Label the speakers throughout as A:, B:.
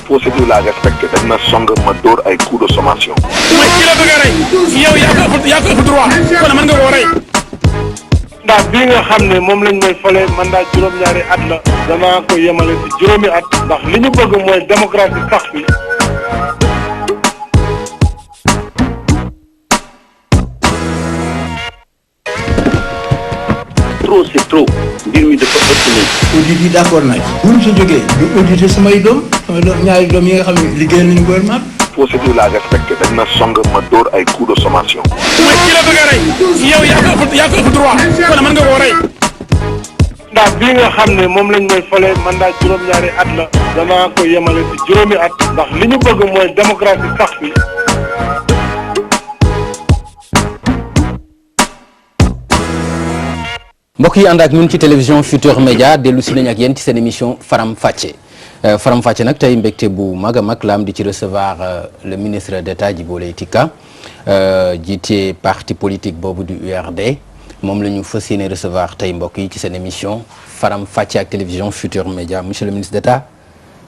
A: procédure la respecté dañ na song ma dóor ay coup de sommation.
B: mooy ki la bëgg a rey yow yaa ko ëpp droit kon mën nga koo rey.
C: ndax bii nga xam ne moom lañ may fale mandat juróom-ñaari at la danaa ko yemale ci juróomi at ndax li ñu bëgg mooy démocratie sax fi.
A: trop c'est trop mbir mi dafa ëpp nañ.
D: audit yi d'accord nañ. bu ñu si jógee du auditer samay doom ñaari doom yi nga xam ne liggéey nañu gouvernement.
A: procédure la respecté dañ na song ma dóor ay coup de sommation.
B: mooy ki la bëgg a rey yow yaa ko ëpp droit kon mën nga koo rey.
C: ndax bii nga xam ne moom lañ may fale mandat juróom-ñaari at la danaa ko yemale ci juróomi at ndax li ñu bëgg mooy démocratie sax fi.
E: mbokk yi ànd ak ñun ci télévision Futurs Médias dellu si nañ ak yéen ci seen émission Faram Facce Faram Facce nag tey mbégte bu mag a mag la am di ci recevoir le ministre d'État Djibo Leyti Ka jiite parti politique boobu du URD moom la ñu fas yéene recevoir tey mbokk yi ci seen émission Faram Facce ak télévision Futurs Médias monsieur le ministre d'État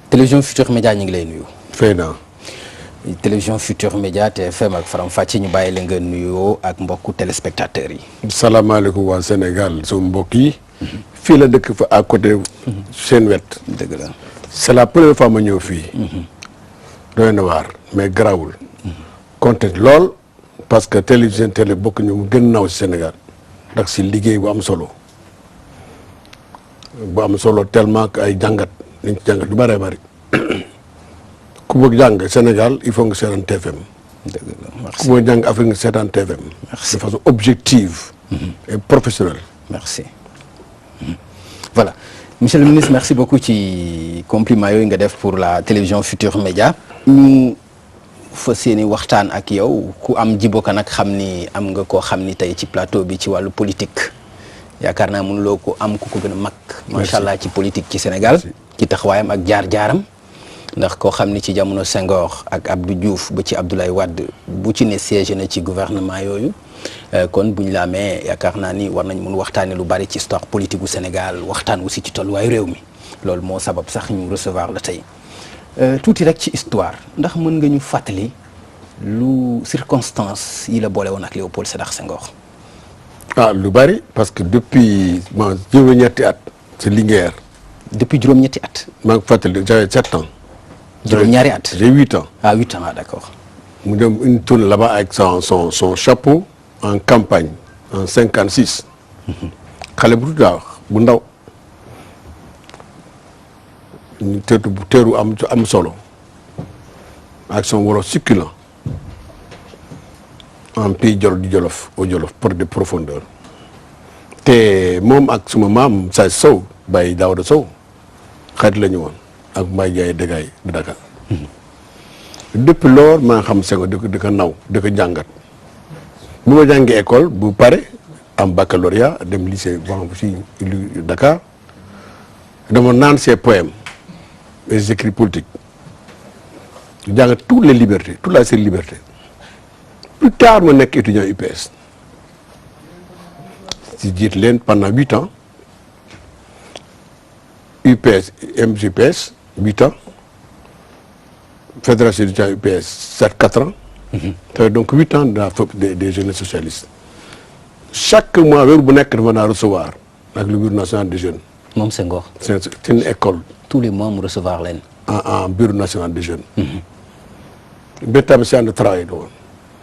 E: télévision Futurs Médias ñu ngi lay nuyu.
F: fay naa.
E: télévision Futurs Médias TFM ak Faram Facce ñu bàyyi la nga nuyoo ak mbokku téléspectateurs yi.
F: salaamaaleykum waa Sénégal sama mbokk yi. fii la dëkk fa à côté. seen wet.
E: dëgg la.
F: c'est la première fois ma ñëw fii. doy na waar mais garawul. kontaan lool parce que télévision télé bokk ñu mu gën naw si Sénégal ndax si liggéey bu am solo tellement que ay jàngat liñ ci jàngat lu bëree bëri. ku bëgg jàng Sénégal il faut nga seetaan TFM.
E: dëgg la merci
F: ku bëgg jàng Afrique nga seetaan TFM.
E: Merci.
F: de façon objective. et professionnelle.
E: merci voilà monsieur le ministre merci beaucoup ci compliment yooyu nga def pour la télévision Futurs Médias ñu fas yéene waxtaan ak yow ku am Djibo Ka nag xam ni am nga koo xam ni tey ci plateau bi ci wàllu politique yaakaar naa mënuloo ko am ku ko gën a mag macha allah ci politique ci Sénégal ci taxawaayam ak jaar-jaaram ndax koo xam ni ci jamono Senghor ak Abdou Diouf ba ci Abdoulaye Wade bu ci ne siège na ci gouvernement yooyu kon bu ñu la amee yaakaar naa ni war nañ mun waxtaanee lu bari ci histoire politique gu Sénégal waxtaan aussi ci tolluwaayu réew mi loolu moo sabab sax ñu recevoir la tey tuuti rek ci histoire ndax mën nga ñu fàttali lu circonstance yi la boole woon ak Léopold Sédar Senghor.
F: ah lu bari parce que depuis ma juróom-ñetti at ci Linguère.
E: depuis juróom-ñetti at.
F: maa ngi fàttali j'avais 7 ans.
E: juróom-ñaari at.
F: j'ai 8 ans.
E: ah 8 ans ah d'accord.
F: mu dem une tournée là-bas avec son chapeau en campagne en 56. xale bu tuuti bu ndaw. ñu teeru am solo. ak son wolof succulent. en pays Jolof au Jolof pour de profondeur. te moom ak suma maam Sadio Sow Baye Daouda Sow xarit la ñu woon ak Mbaye Ndiaye Degay de Dakar. depuis lors maa xam Senghor di ko naw di ko jàngat bu ma jàngee école bu pare am baccalauréat dem lycée bon si Dakar dama naan ses poèmes et ses écrits politiques jàngat toutes les libertés toute la série liberté plus tard ma nekk étudiant UPS si jiit leen pendant 8 ans UPS MGPS 8 ans Fédération étudiante UPS 4 ans. Donc 8 ans des jeunes socialistes. Chaque mois weer bu nekk dafa naa recevoir ak le bureau national des jeunes.
E: moom Senghor.
F: c'est une école.
E: tous les mois mu recevoir leen.
F: en bureau national des jeunes. bétam séance de travail la woon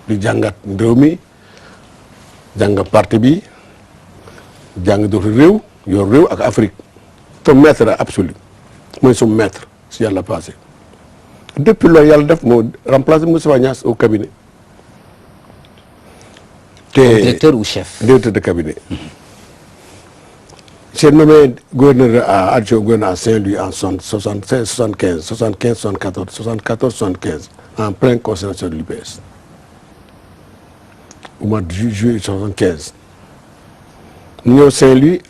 F: di jàngat réew mi jàngat parti bi jàng dootu réew yor réew ak Afrique. son maître absolu mooy son maître si yàlla passé. depuis loolu yàlla def moo remplacé Moustapha Niasse au cabinet.
E: directeur ou chef.
F: directeur de cabinet. j'ai nommé gouverneur adjoint gouverneur à Saint-Louis en 76 75 75 74 74 75 en pleine constitution de l'UPS. au mois de juillet 75. ñu ñëw Saint-Louis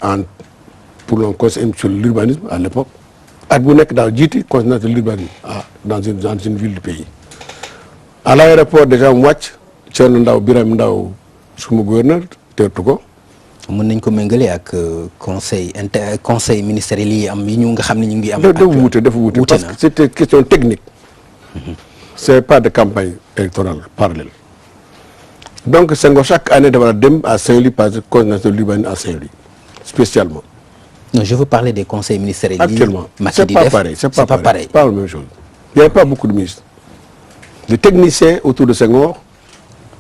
F: pour le conseil sur l'urbanisme à l'époque. at bu nekk daal jiiti conseil de l'urbanisme dans une ville du pays. à l'aéroport déjà mu wàcc Thierno Ndaw Birame Ndaw suma gouverneur teertu ko.
E: mën nañ ko méngale ak conseil ministériel yi am yi ñu nga xam ne ñu ngi am.
F: dafa wuute parce que c'était question technique. c'est pas de campagne électorale parallèle. Donc Senghor chaque année dafa dem à Saint-Louis parce que coordination Libanais à Saint-Louis spécialement.
E: Non, je veux parler des conseils ministériels.
F: Actuellement, c'est pas pareil, c'est pas pareil. Pas la même chose. Il n'y avait pas beaucoup de ministres. Les techniciens autour de Senghor.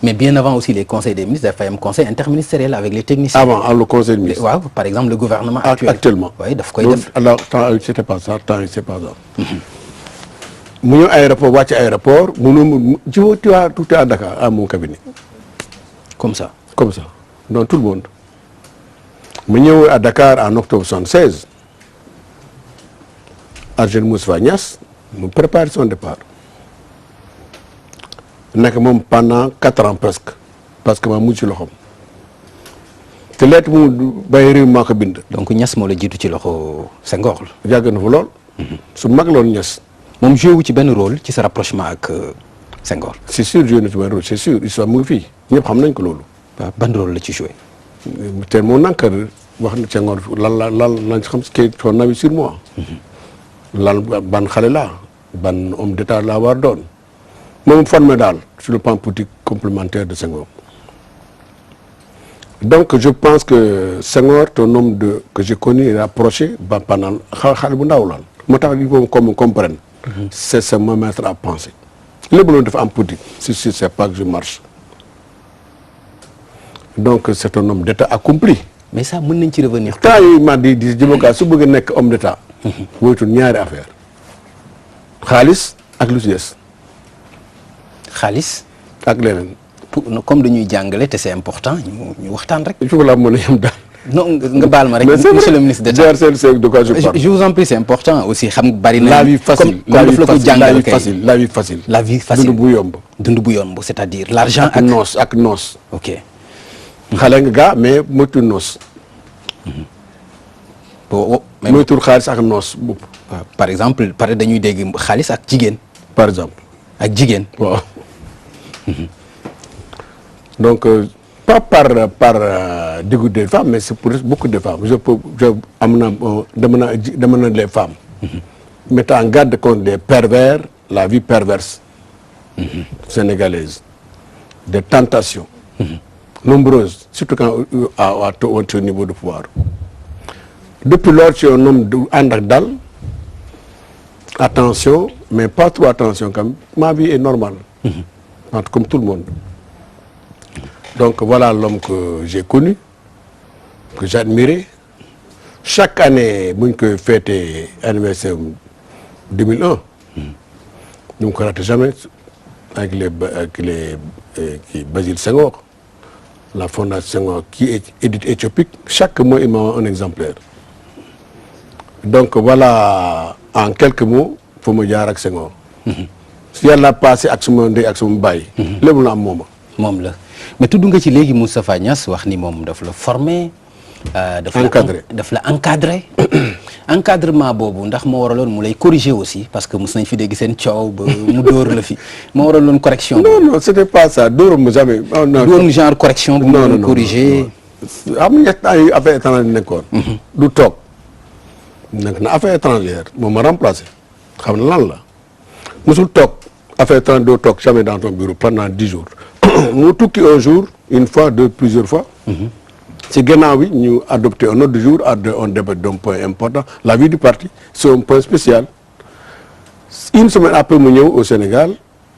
E: Mais bien avant aussi les conseils des ministres, il y a un conseil interministériel avec les techniciens.
F: Avant, le conseil des ministres.
E: Waaw, par exemple le gouvernement actuel.
F: Actuellement.
E: Oui, daf koy def.
F: Alors, c'était pas ça, c'est pas ça. Mu ñëw aéroport wàcc aéroport tu vois tout est à Dakar à mon cabinet.
E: Comme ça.
F: Comme ça, dans tout le monde. Mu ñëw à Dakar en octobre 76. Adjel Moustapha Niasse mu prépare son départ. Nekk moom pendant 4 ans presque parce que ma mujj ci loxoom te lettre mu bàyyi réew maa ko bind.
E: Donc Niass moo la jiitu ci loxo Senghor la.
F: yàgg na fa lool. su mag loon Niass.
E: moom joué wu ci benn rôle ci sa rapprochement ak Senghor.
F: c'est sûr joué na ci benn rôle c'est sûr histoire mu ngi fii ñëpp xam nañ ko loolu.
E: waaw ban rôle la ci joué.
F: te moo nankar wax na Senghor lan lañ xam kii son avis sur moi. lan ban xale laa ban homme d'état laa war doon. moom formé daal sur le plan politique complémentaire de Senghor. Donc je pense que Senghor est un homme que j'ai connu et approché pendant xale bu ndaw la moo tax il faut qu'on comprenne. C'est ça me mettre à penser. lépp loolu dafa am politique si c'est pas que je marche. Donc c'est un homme d'état accompli.
E: Mais ça mën nañ ci revenir.
F: temps yii ma di jëmaka su bëgg nekk homme d'état. woytul ñaari affaire xaalis ak lu ci des.
E: xaalis
F: ak leneen.
E: comme dañuy jàngale te c'est important ñu waxtaan rek.
F: il faut que la mën a yem daal.
E: non nga baal ma rek. monsieur le ministre d'État je vous en prie c'est important aussi xam nga bari na.
F: la vie facile
E: comme daf la ko jàngal kay
F: la vie facile.
E: la vie facile
F: dund bu yomb.
E: dund bu yomb c'est-à-dire l'argent
F: ak noos.
E: ok.
F: xale nga gaa mais moytu noos. moytu xaalis ak noos bopp.
E: waaw par exemple dañuy dégg xaalis ak jigéen.
F: par exemple.
E: ak jigéen.
F: waaw. Donc pas par dégoût des femmes mais c'est pour beaucoup de femmes demande les femmes. Mettant en garde contre des pervers, la vie perverse sénégalaise, des tentations nombreuses, surtout quand au niveau de pouvoir. Depuis lors, tu es un homme ànd ak dal, attention, mais pas trop attention quand même. Ma vie est normale, comme tout le monde. Donc voilà l'homme que j'ai connu, que j'admirais. Chaque année, bu ñu koy fêté anniversaire 2001, ñu ko rate jamais avec les Basile Senghor, la fondation Senghor qui édite éthiopique. Chaque mois, il m'a un exemplaire. Donc voilà, en quelques mots, faut me jaar ak Senghor. Si yàlla passé ak suma ndey ak suma baay. lépp la am
E: moom la. mais tudd nga ci léegi Moustapha Niasse wax ni moom daf la formé. daf la encadré. encadrement boobu ndax moo waraloon mu lay corriger aussi parce que mos nañ fi dégg seen coow ba mu dóor la fi moo waraloon correction.
F: non c'était pas ça dóoram mu jamais.
E: doon genre correction. bu mu corriger.
F: am na ay affaire étrangère nekkoon. du toog. nekk na affaire étrangère moom ma remplacé xam na lan la mosul toog affaire étrangère doo toog jamais dans ton bureau pendant 10 jours. mu tukki un jour une fois plusieurs fois. ci gannaaw bi ñu adopté un autre jour on débat d'un point important la vie du parti c'est un point spécial. Une semaine après mu ñëw au Sénégal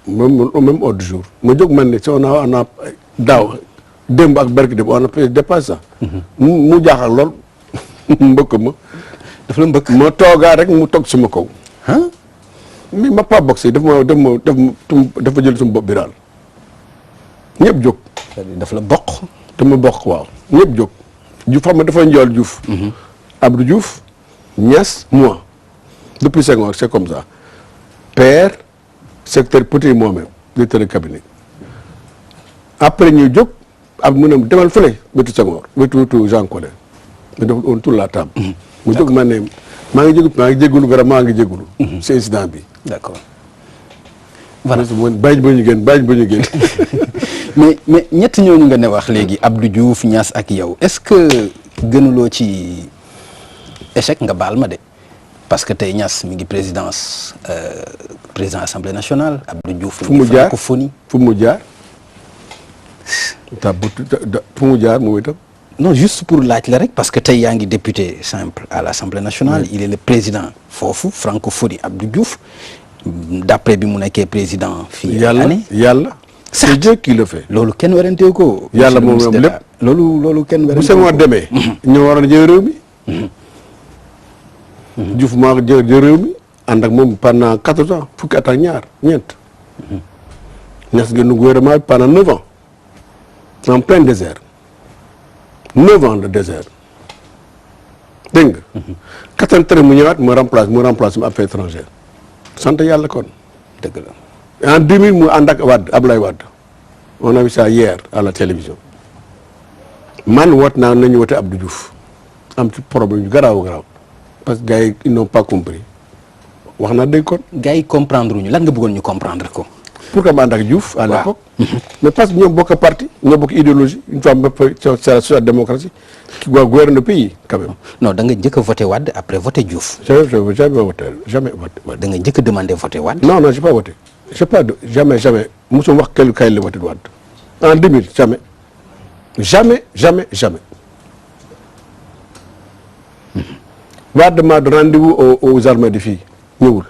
F: même autre jour ma jóg man ne si on a daaw démb ak barki démb on a dépassé ça. mu jaaxal lool mbëkk ma.
E: dafa la mbëkk
F: ma toogaa rek mu toog suma kaw. mais ma pas boxé dafa jël suma bopp bi daal. ñëpp jóg.
E: daf la bokk.
F: dama bokk waaw ñëpp jóg. Diouf xam nga dafa njool Diouf. Abdou Diouf Niass moi depuis Senghor c'est comme ça. père secrétaire petit moi-même directeur de cabinet. après ñu jóg ab mu ne demal fële wetu Senghor wetu Jean Collin. ñu def on tourne la table. mu jóg ma ne maa ngi jégalu vraiment maa ngi jégalu. c'est incident bi.
E: d'accord. voilà
F: bàyyi ba ñu génn.
E: mais ñett ñooñu nga ne wax léegi Abdou Diouf Niass ak yow est-ce que gënuloo ci échec nga baal ma de parce que tey Niass mi ngi président assemblée nationale Abdou Diouf.
F: fu mu jaar
E: francophonie
F: fu mu jaar fu mu jaar moom itam.
E: non juste pour laaj la rek parce que tey yaa ngi député simple à l'Assemblée nationale. Il est le président foofu francophonie Abdou Diouf d'après bi mu nekkee président. fii
F: yàlla c'est Dieu qui le fait.
E: loolu kenn werante ko.
F: yàlla moom moom lépp
E: loolu kenn werante ko.
F: bu Senghor demee. ñoo waroon a jël réew mi. Diouf maa ko jël réew mi ànd ak moom pendant 14 ans fukki at ak ñeent. Niass génn gouvernement bi pendant 9 ans en plein désert 9 ans de désert dégg nga. 83 mu ñëwaat mu remplace mu affaires étrangères sant yàlla kon.
E: dëgg la.
F: En 2000 mu ànd ak Ablaye Wade on a vu ça hier à la télévision man woot naa nañu wote Abdou Diouf am ci problème yu garaaw parce que gars yi ils n'ont pas compris wax naa dégg kon.
E: gars yi comprendre ñu lan nga bëggoon ñu comprendre ko.
F: pourquoi ma ànd ak Diouf à l'époque mais parce que ñoo bokk parti ñoo bokk idéologie une fois c'est la social-démocratie qui doit gouverner le pays quand même.
E: non da nga njëkk a voté Wade après voté Diouf.
F: jamais voté.
E: da nga njëkk a demandé voté Wade.
F: non j'ai pas voté. jamais mosuma wax kenn kay la voté Wade en 2000 jamais. Wade m'a rendez-vous aux armées de fii ñëwul.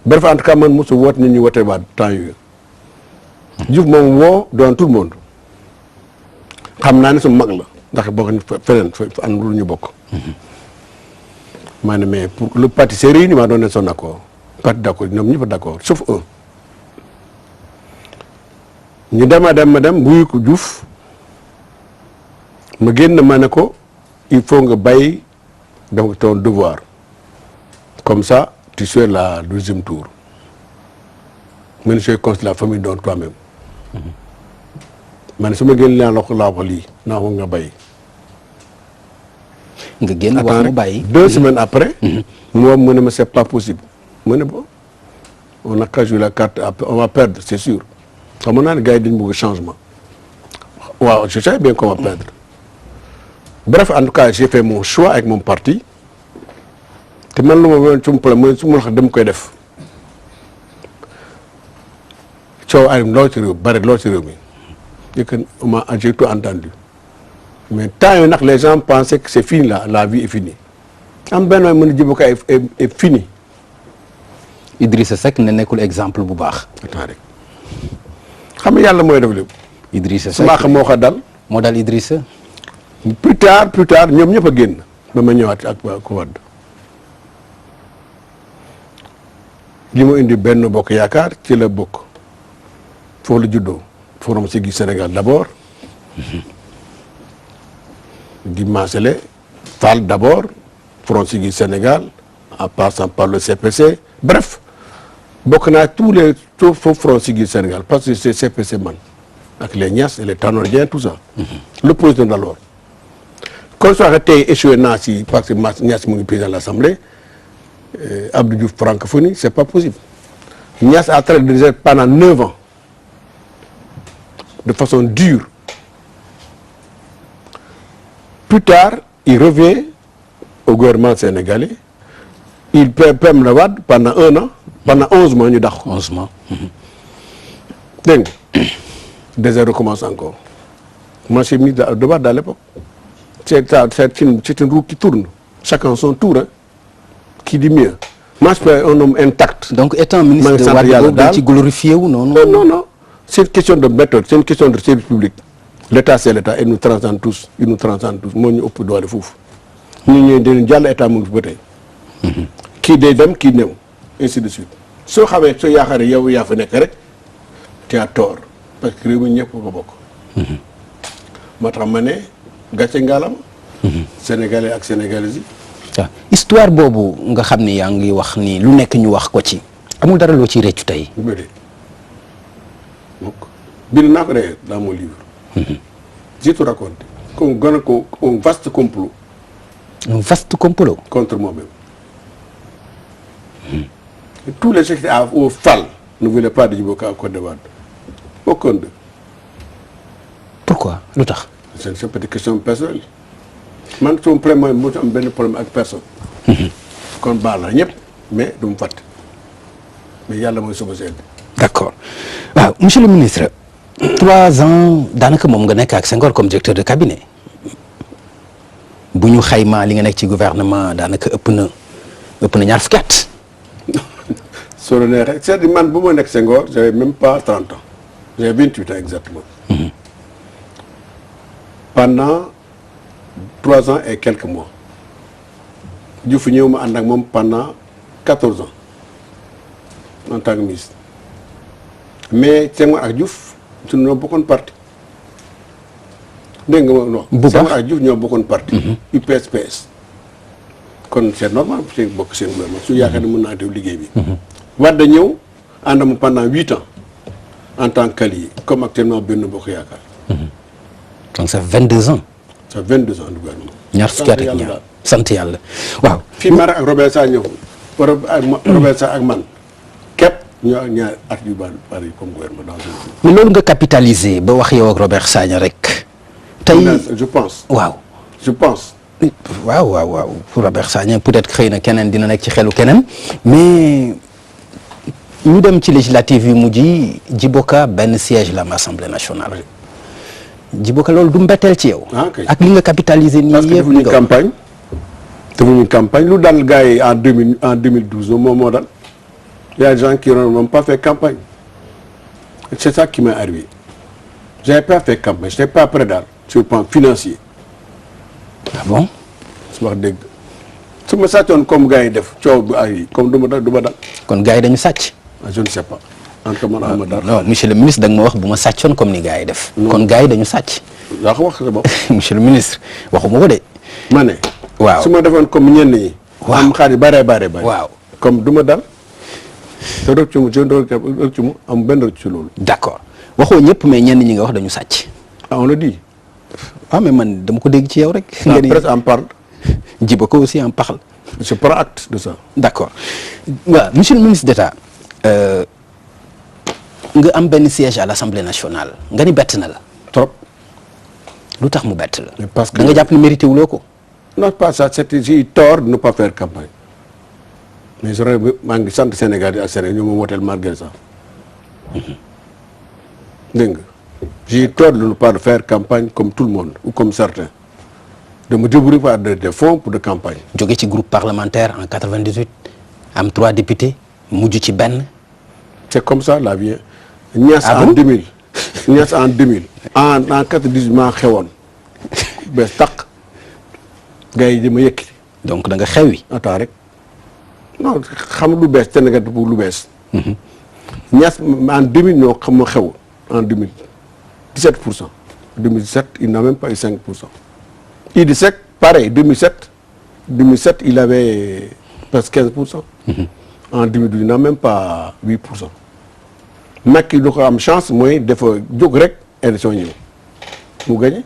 F: bref en tout cas man mosu woote nit ñi wote Wade temps yooyu. Diouf moom woo devant tout le monde xam naa ne su mag la ndax bokk nañu feneen fa am lu ñu bokk. maanaam mais pour le parti s'est réuni maa donné son accord parti d'accord ñoom ñëpp d'accord sauf un. ñu dem buy ko Diouf ma génn ma ne ko il faut nga bàyyi donc ton devoir comme ça tu sais la deuxième tour man je considère la famille donc toi-même man su ma génn laa ko lii naa ko nga bàyyi.
E: nga génn wax mu bàyyi
F: 2 semaines après. moom mu ne ma c'est pas possible. mu ne bon on n'a qu'à jouer la carte on va perdre c'est sûr xam naa ne gars yi dañu bëgg changement waaw je sais bien qu'on va perdre. bref en tout cas j'ai fait mon choix avec mon parti te man lu ma woon ci problème su ma wax dama koy def coow ay lool ci réew bari lool ci réew mi j'ai tout entendu. mais temps yii nag les gens pensaient que c'est fini la vie est finie am benn waay mën a Djibo Ka est fini.
E: Idrissa Seck ne nekkul exemple bu baax.
F: attends rek xam nga yàlla mooy def lépp.
E: Idrissa Seck
F: su ma xam moo ko dal.
E: moo dal Idrissa.
F: plus tard ñoom ñëpp a génn ba ma ñëwaat ak ku Wade li ma indi benn bokk yaakaar ci la bokk foofu la juddoo Forum Siggi Sénégal d'abord. di Maasele Fall d'abord Forum Siggi Sénégal en passant par le CPC bref bokk naa tout Forum Siggi Sénégal parce que c'est CPC man ak les Niass et les Tanor Dieng tout ça. l'opposition d'alors. kon soo waxee tey échoué naa si parce que Niass mu ngi président de l'Assemblée Abdou Diouf francophonie c'est pas possible Niass a traité de désert pendant 9 ans de façon dure. Plus tard, il revient au gouvernement sénégalais. Il permet la Wade pendant 1 an, pendant 11 mois ñu dàq ko.
E: 11 mois.
F: dégg nga désert recommence encore. Moi j'ai mis de Wade à l'époque. C'est une roue qui tourne. Chacun son tour hein. Qui dit mieux. Moi je suis un homme intact.
E: donc étant ministre de Wade boobu dañ ci glorifié wu noonu.
F: non c'est une question de méthode c'est une question de service public. L'état c'est l'état et nous transcende tous moo ñu ëpp doole foofu ñu ñëw dinañ jàll état mu ngi fi ba tey. kii day dem kii néew ainsi de suite soo xamee soo yaakaaree yow yaa fa nekk rek tu as tort parce que réew mi ñëpp ko bokk. moo tax ma ne gàcce ngaalam. Sénégalais ak sénégalaises yi.
E: waaw histoire boobu nga xam ni yaa ngi wax ni lu nekk ñu wax ko ci amul dara loo ciy réccu tey.
F: donc bind naa ko d'ailleurs dans mon livre. J'ai tout raconté. Un vaste complot.
E: Un vaste complot.
F: Contre moi-même. Tous les gens qui étaient au FAL ne voulaient pas de Djibo Ka à Côte d'Ivoire. Aucun d'eux.
E: Pourquoi lu tax.
F: C'est une petite question personnelle. man sama problème mooy mu am benn problème ak personne. kon baal la ñëpp mais du mu fàtte mais yàlla mooy suba seen.
E: d'accord waaw monsieur le ministre 3 ans daanaka moom nga nekk ak Senghor comme directeur de cabinet bu ñu xaymaa li nga nekk ci gouvernement daanaka ëpp na ñaar fukki at.
F: soo la neexee c'est-à-dire man bu ma nekk Senghor j'avais même pas 30 ans j'ai 28 ans exactement. Pendant 3 ans et quelques mois. Diouf ñëw ma ànd ak moom pendant 14 ans en tant que ministre mais Senghor ak Diouf suñu ñoo bokkoon parti dégg nga ma non.
E: bu baax
F: Senghor ak Diouf ñoo bokkoon parti. UPS-PS. kon c'est normal que bokk seen gouvernement su yaakaar ne mën naa def liggéey bi. Wade ñëw ànd ma pendant 8 ans en tant qu'allié comme actuellement Benno Bokk Yaakaar.
E: donc ça fait 22 ans.
F: ça fait 22 ans de gouvernement.
E: ñaar fukki at ak ñaar sant yàlla waaw.
F: fii Mara ak Robert Sa ñëw Robert Sa ak man képp ñoo ñaar at yu bari comme gouvernement dans
E: mais loolu nga capitaliser ba wax yow ak Robert Sagna rek. tey
F: je pense.
E: waaw.
F: je pense.
E: waaw pour Robert Sagna peut-être xëy na keneen dina nekk ci xelu keneen mais ñu dem ci législative yi mujj yi Djibo Ka benn siège la am Assemblée nationale. Djibo Ka loolu du mbetteel ci yow. ak li nga capitaliser nii yëpp.
F: parce que defuñu campagne lu dal gars yi en 2012 moom moo dal y a des gens qui n'ont pas fait campagne c'est ça qui m'est arrivé j'avais pas fait campagne j'étais pas prêt daal sur le plan financier.
E: ah bon.
F: su ma wax dégg su ma sàccoon comme gars yi def coow bu ay comme du ma dal.
E: kon gars yi dañu sàcc.
F: je ne sais pas. en tout cas man ma dara.
E: non monsieur le ministre da nga ma wax bu ma sàccoon comme ni gars yi def. kon gars yi dañu sàcc.
F: yaa ko wax sa bopp.
E: monsieur le ministre waxuma ko de.
F: ma ne.
E: waaw
F: su ma defoon comme ñenn ñi.
E: waaw
F: am xaalis bare.
E: waaw
F: comme du ma dal. te rëccu mu rëccu mu am benn rëccu loolu.
E: d'accord waxoo ñëpp mais ñenn ñi nga wax dañu sàcc.
F: ah on le dit.
E: ah mais man dama ko dégg ci yow rek.
F: la presse en parle.
E: Djibo Ka aussi en parle.
F: je prends acte de ça.
E: d'accord waaw monsieur le ministre d'État nga am benn siège à l'Assemblée nationale nga ni bett na la.
F: trop.
E: lu tax mu bett la.
F: mais parce que
E: da nga jàpp ne mérité wuloo ko.
F: non pas ça c'était j'ai eu tort de ne pas faire campagne mais maa ngi sant Sénégal yi ak Sénégal ñoo ma wooteel malgré ça. dégg nga j'ai eu tort de ne pas faire campagne comme tout le monde ou comme certains de me débrouiller par des fonds pour de campagne.
E: jóge ci groupe parlementaire en 98 am 3 députés mujj ci benn.
F: c'est comme ça la vie. Niass
E: ah
F: en
E: bon
F: 2000. Niass en 2000. en 98 maa xewoon bees tàq gars yi di ma yëkkati.
E: donc da nga xewi.
F: attends rek non xam lu bees Sénégal pour lu bees. Niass en 2000 ñoo xam ma xew en 2000 17%. 2017 il n'a même pas eu 5%. Idrissa Seck pareil 2007 il avait presque 15%. En 2012 il n'a même pas 8%. Macky lu ko am chance mooy dafa jóg rek élection ñëw mu gagné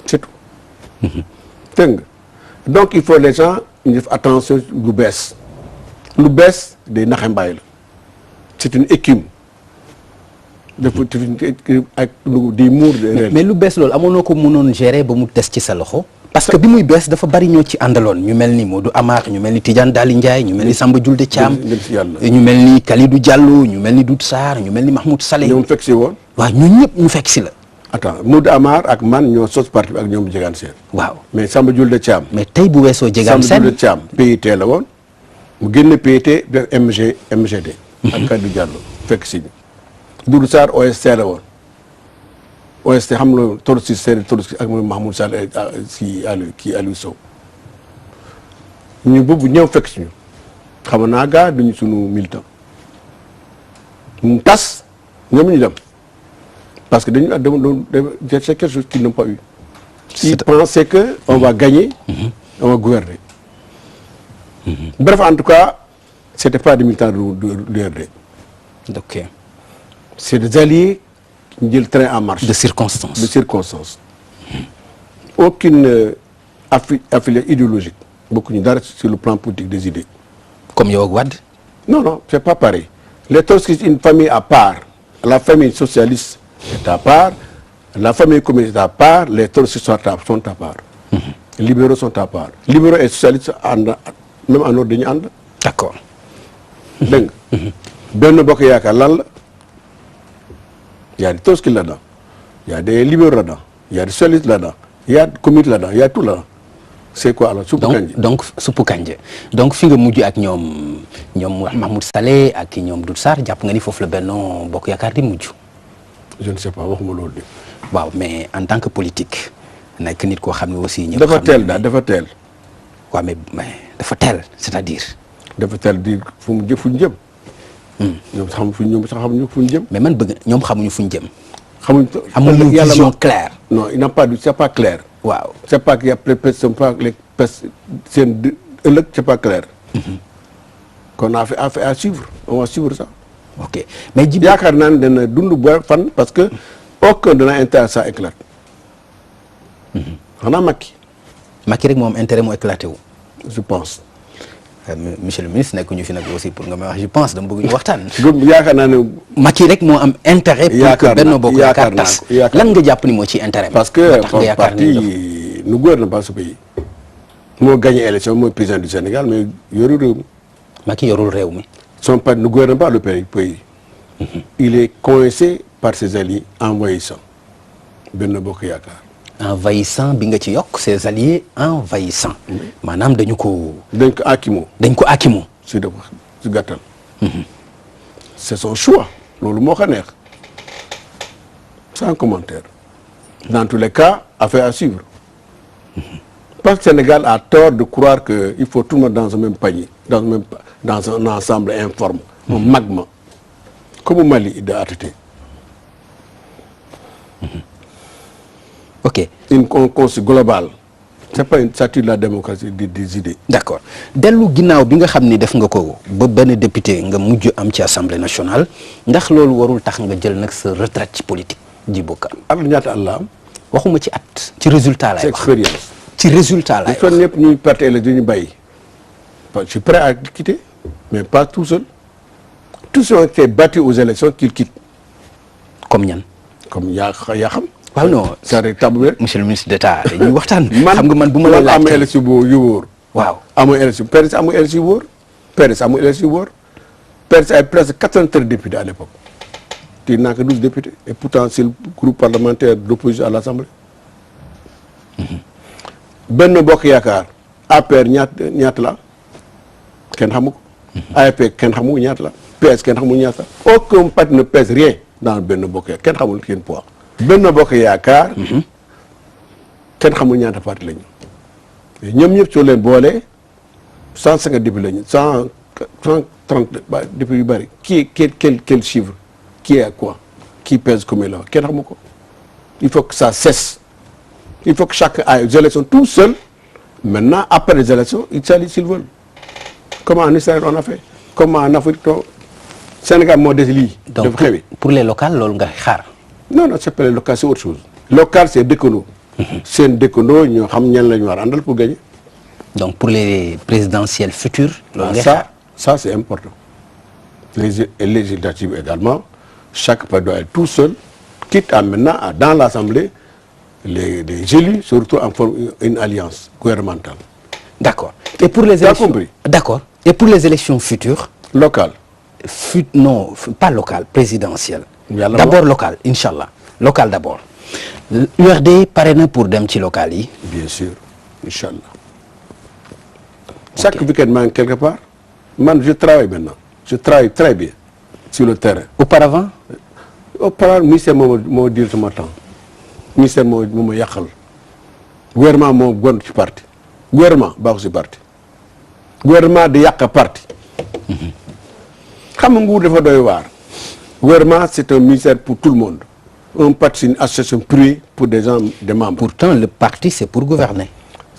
F: c'est tout. dégg nga donc il faut les gens ñu def attention lu bees day naxe mbaay la c'est une écume dafa ak di muur de
E: mais lu bees loolu amoon ko mënoon gérer ba mu des ci sa loxo. parce que bi muy bees dafa bari ñoo ci àndaloon ñu mel ni Modou Amar ñu mel ni Tidiane Daly Ndiaye ñu mel ni Samba Diouldé Thiam ñu mel ni Kalidou Diallo ñu mel ni Doudou Sarr ñu mel ni Mahmoud Saleh.
F: ñoom fekk si woon.
E: waaw ñooñu ñëpp ñu fekk si la.
F: attends Modou Amar ak man ñoo sos parti bi ak ñoom Diegane Sène.
E: waaw
F: mais Samba Diouldé Thiam.
E: mais tey bu weesoo Diegane Sène
F: Samba Diouldé Thiam PIT la woon mu génne PIT def MGD. ak Kalidou Diallo fekk si ñu. Doudou Sarr OST la woon. OST xam nga Torsi Séeréer Torsi ak moom Mahmoud Sall Aliou Sow ñu boobu ñëw fekk si ñu xam naa gaa duñu sunu militant ñu tas ñoom ñu dem parce que dañu c'est quelque chose qu'ils n'ont pas eu. Ils pensaient que on va gagner. On va gouverner. Bref en tout cas c'était pas des militants de l'URD.
E: ok.
F: C'est des alliés. ñu jël train en marche.
E: de circonstance.
F: Aucune affiliation idéologique. Bokkuñu dara sur le plan politique des idées.
E: comme yow ak Wade.
F: Non, c'est pas pareil. Les trotskistes, une famille à part. La famille socialiste est à part. La famille communiste est à part. Les trotskistes sont à part. libéraux sont à part. libéraux et socialistes ànd même en ordre dañu ànd.
E: d'accord.
F: dégg nga. benn bokk yaakaar lan la. y a des trotskistes là-dedans. y a des libéraux là-dedans. y a des socialistes là-dedans. y a communistes là-dedans. y a tout là-dedans. c'est quoi alors suppu kanja.
E: donc suppu kanja donc fi nga mujj ak ñoom Mahmoud Saleh ak ñoom Doudou Sarr jàpp nga ni foofu la Benno Bokk Yaakaar di mujj.
F: je ne sais pas waxuma loolu de.
E: waaw mais en tant que politique nekk nit koo xam ne aussi. ñëpp
F: dafa teel daal dafa teel.
E: waaw mais dafa teel c'est-à-dire.
F: dafa teel di fu ñu jëm. ñoom sax xamuñu fu ñu jëm.
E: mais man bëgg ñoom xamuñu fu ñu jëm.
F: amuñu
E: vision claire.
F: non il n'a pas c'est pas clair.
E: waaw
F: c'est pas qu'il y a seen ëllëg c'est pas clair. qu'on a fait à suivre on va suivre ça.
E: ok mais Djibo
F: yaakaar naa ne dana dund ba fan parce que aucun dana intérêt ça éclate. xanaa Macky
E: rek moom intérêt mu éclaté wu.
F: je pense.
E: monsieur le ministre nekkuñu fi nag aussi pour nga may wax je pense dama bëgg ñu waxtaan.
F: yaakaar naa ne.
E: Macky rek moo am intérêt. pour que Benno Bokk Yaakaar tas lan nga jàpp ni moo ci intérêt.
F: parce que parti nu gouverne pas ce pays. moo gagné élection mooy président du Sénégal mais yorul réew mi.
E: Macky yorul réew mi.
F: son parti ne gouverne pas le pays. il est coincé par ses alliés envahissants. Benno Bokk Yaakaar.
E: envahissant bi nga ci yokk ses alliés envahissants. maanaam dañ ko akimoo.
F: si gàttal. c'est son choix. loolu moo ko neex. sans commentaire. dans tous les cas affaire à suivre. parce que Sénégal a tort de croire que il faut tout le monde dans un même panier dans un ensemble informe. un magma. comme au Mali de ATT.
E: ok
F: une conscience globale. c'est pas une statue de la démocratie des idées.
E: d'accord dellu ginnaaw bi nga xam ni def nga ko ba benn député nga mujj am ci assemblée nationale ndax loolu warul tax nga jël nag sa retraite ci politique Djibo Ka.
F: at ñaata at la am.
E: waxuma ci at. ci résultat laay wax
F: expérience.
E: ci résultat laay wax
F: li ñëpp ñuy perte élection ñu bàyyi. je suis prêt à quitter mais pas tout seul. tous ceux qui ont été battus aux élections qu'ils quittent.
E: comme ñan.
F: comme yaa xam.
E: waaw non
F: c'est tabou.
E: monsieur le ministre d'État dañuy waxtaan. xam nga man bu ma la laaj
F: amul élection yu wóor.
E: waaw
F: amul élection PDS amul élection yu wóor. PDS amul élection yu wóor. PDS ay presque 83 députés à l'époque. il n'a que 12 députés et pourtant c'est le groupe parlementaire d'opposition à l'Assemblée. Benno Bokk Yaakaar APR ñaata la kenn xamu ko. AFP kenn xamu ñaata la. PS kenn xamul ñaata. aucun parti ne pèse rien dans Benno Bokk Yaakaar kenn xamul seen poids. Benno Bokk Yaakaar. kenn xamul ñaata parti lañu. ñoom ñëpp soo leen boole 150 députés lañu 130 députés yu bari. quel chiffre. qui est à quoi. qui pèse combien là kenn xamu ko. il faut que ça cesse. il faut que chacun aille aux élections tout seul. maintenant après les élections ils s'allient s'ils veulent. comment en Israël on a fait. comment en Afrique Sénégal moo des lii.
E: donc pour les locales loolu nga xaar.
F: non c'est pas les locales c'est autre chose. local c'est dëkkandoo. seen dëkkandoo ñoo xam ñan la ñu war a àndal pour gagner.
E: donc pour les présidentielles futures. loolu nga xaar
F: ça c'est important. les législatives également chaque parti doit être tout seul quitte à maintenant dans l'Assemblée les élus se retrouvent en forme une alliance gouvernementale.
E: d'accord et pour les élections d'accord et pour les élections futures.
F: locales.
E: non pas locales présidentielles. d'abord locales inchallah local d'abord. URD pare na pour dem ci local yi.
F: bien sûr inchallah. chaque week-end maa ngi quelque part. man je travaille maintenant. je travaille très bien sur le terrain.
E: auparavant
F: ministère moo dir sama temps. ministère moo ma yàqal. gouvernement moo gon ci parti. gouvernement baaxu ci parti. gouvernement di yàq parti. xam nga nguur dafa doy waar. gouvernement c'est un ministère pour tout le monde. un parti c'est une association privée pour des gens des membres.
E: pourtant le parti c'est pour gouverner.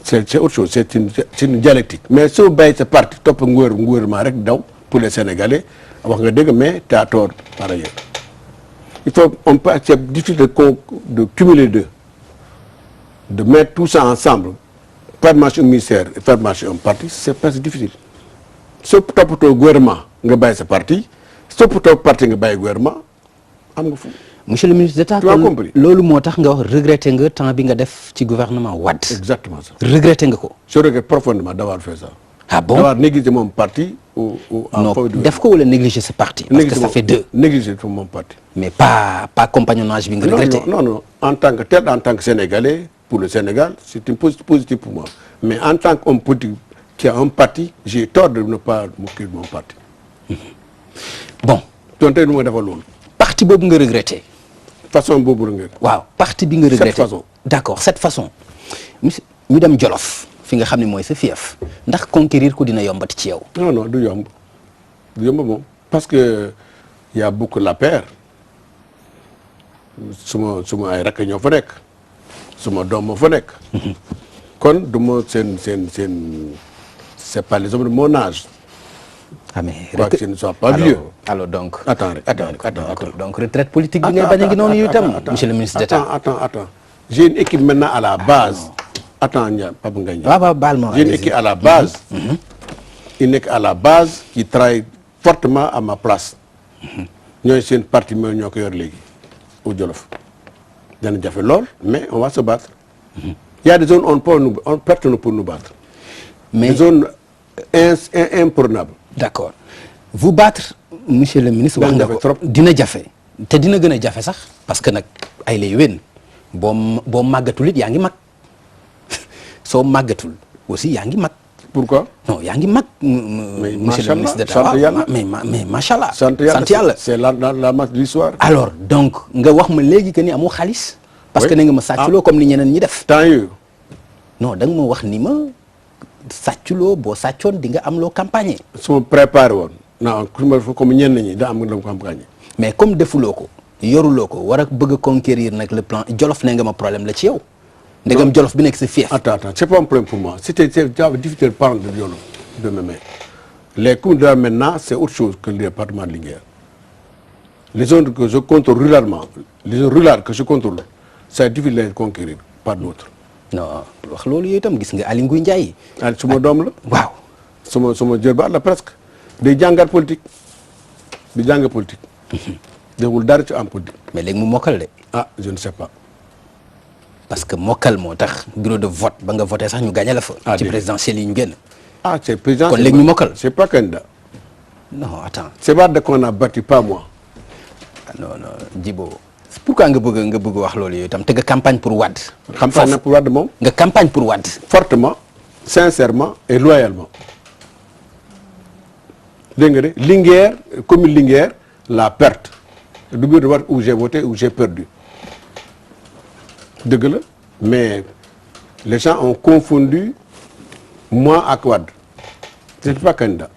F: c'est autre chose c'est une dialectique. mais soo bàyyi sa parti topp gouvernement rek daw pour les Sénégalais wax nga dëgg mais t'as tort par ailleurs. il faut on peut c'est difficile de cumuler deux. de mettre tout ça ensemble faire marcher un ministère et faire marcher un parti c'est presque difficile. soo toppatoo gouvernement nga bàyyi sa parti soo toppatoo parti nga bàyyi gouvernement am nga fu.
E: monsieur le ministre d'État.
F: tu as compris
E: loolu moo tax nga wax regretté nga temps bi nga def ci gouvernement Wade.
F: exactement ça.
E: regretté nga ko.
F: je regrette profondément d'avoir fait ça.
E: ah bon
F: d'avoir négligé mon parti ou
E: non def ko wala négliger ce parti. parce que ça fait deux.
F: négliger mon parti.
E: mais pas compagnonnage bi nga regretté.
F: non en tant que tel, en tant que Sénégalais pour le Sénégal c'est une positif pour moi mais en tant qu'homme politique qui a un parti j'ai tort de ne pas m'occuper de mon parti.
E: bon.
F: donte nu ma defal loolu.
E: parti boobu nga regretté.
F: façon boobu la
E: waaw parti bi nga regretté.
F: cette façon.
E: d'accord cette façon. ñu dem Jolof fi nga xam ne mooy sa fief ndax conquérir ko dina yombati ci yow.
F: non du yomb moom parce que y a beaucoup la paire suma ay rakk ñoo fa nekk suma doom moo fa nekk. kon du ma seen c'est pas les hommes de mon âge.
E: ah mais
F: que ce ne soit pas vieux.
E: alors donc.
F: attends
E: donc retraite politique bi ngay bañ a ngi noonu itam monsieur le ministre d'État.
F: attends j'ai une équipe maintenant à la base. attends Papa Ngagne.
E: waaw baal ma.
F: j'ai une équipe à la base. une équipe à la base qui travaille fortement à ma place. ñooy seen parti mooy ñoo ko yor léegi au Jolof. dana jafe lool mais on va se battre. Il y a des zones on personne pour nous battre.
E: mais
F: des zones imprenables.
E: d'accord vous battre monsieur le ministre. wax nga ko
F: trop
E: dina jafe. te dina gën a jafe sax parce que nag ay lay wén boo màggatul it yaa ngi mag soo màggatul aussi yaa ngi mag.
F: pourquoi.
E: non yaa ngi mag. monsieur le ministre d'État
F: sant yàlla
E: mais macha allah.
F: sant yàlla c'est la masse de l'histoire.
E: alors donc nga wax ma léegi que ni amoo xaalis. parce que ne nga ma sàcculoo comme ni ñeneen ñi def.
F: temps yooyu.
E: non da nga ma wax ni ma sàcculoo boo sàccoon di nga am loo campagne.
F: su ma préparé woon. non su ma comme ñenn ñi da am nga campagne.
E: mais comme defuloo ko yoruloo ko war a bëgg a conquérir nag le plan Jolof ne nga ma problème la ci yow. ndegam Jolof bi nekk sa fief.
F: attends c'est pas un problème pour moi c'est difficile de parler de Jolof de même les communes maintenant c'est autre chose que le département de Linguère. Les zones que je contrôle ruralement les zones rurales que je contrôle c'est difficile de les conquérir par d'autres.
E: non wax loolu yooyu itam gis nga Aly Ngouille Ndiaye.
F: suma doom la.
E: waaw
F: suma jërbaat la presque. day jàngat politique di jàng politique. déggul dara ci am politique.
E: mais léegi mu mokkal de.
F: ah je ne sais pas.
E: parce que mokkal moo tax bureau de vote ba nga voté sax ñu gagné la fa. ci présidentielle yi ñu génn.
F: ah c'est président
E: kon léegi ñu mokkal.
F: c'est pas candidat.
E: non attends.
F: c'est Wade qu'on a battu pas moi.
E: non Djibo pourquoi nga bëgg wax loolu yooyu itam te nga campagne pour Wade.
F: campagne na pour Wade moom.
E: nga campagne pour Wade.
F: fortement sincèrement et loyalement. dégg nga de Linguère commune Linguère la perte du bureau de vote où j'ai voté où j'ai perdu. dëgg la mais les gens ont confondu moi ak Wade je ne suis pas candidat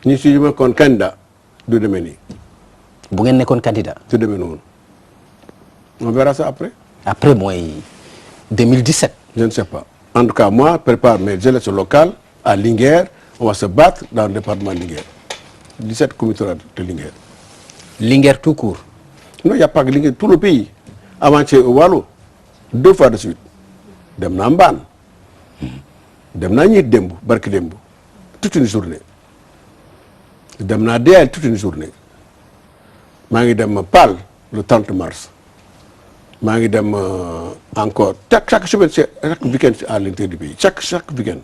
F: ñu si ma kon candidat du demee nii.
E: bu ngeen nekkoon candidat.
F: du demee noonu on verra ça après.
E: après mooy 2017.
F: je ne sais pas en tout cas moi prépare mes élections locales à Linguère on va se battre dans le département de Linguère 17 comités de Linguère.
E: Linguère tout court.
F: non il y a pas que Linguère tout le pays avant-hier au Waalo 2 fois de suite dem naa Mbaan dem naa ñiit démb barki démb toute une journée dem naa Deyal toute une journée maa ngi dem Paal le 30 mars maa ngi dem encore chaque semaine chaque week-end à l'intérieur du pays chaque week-end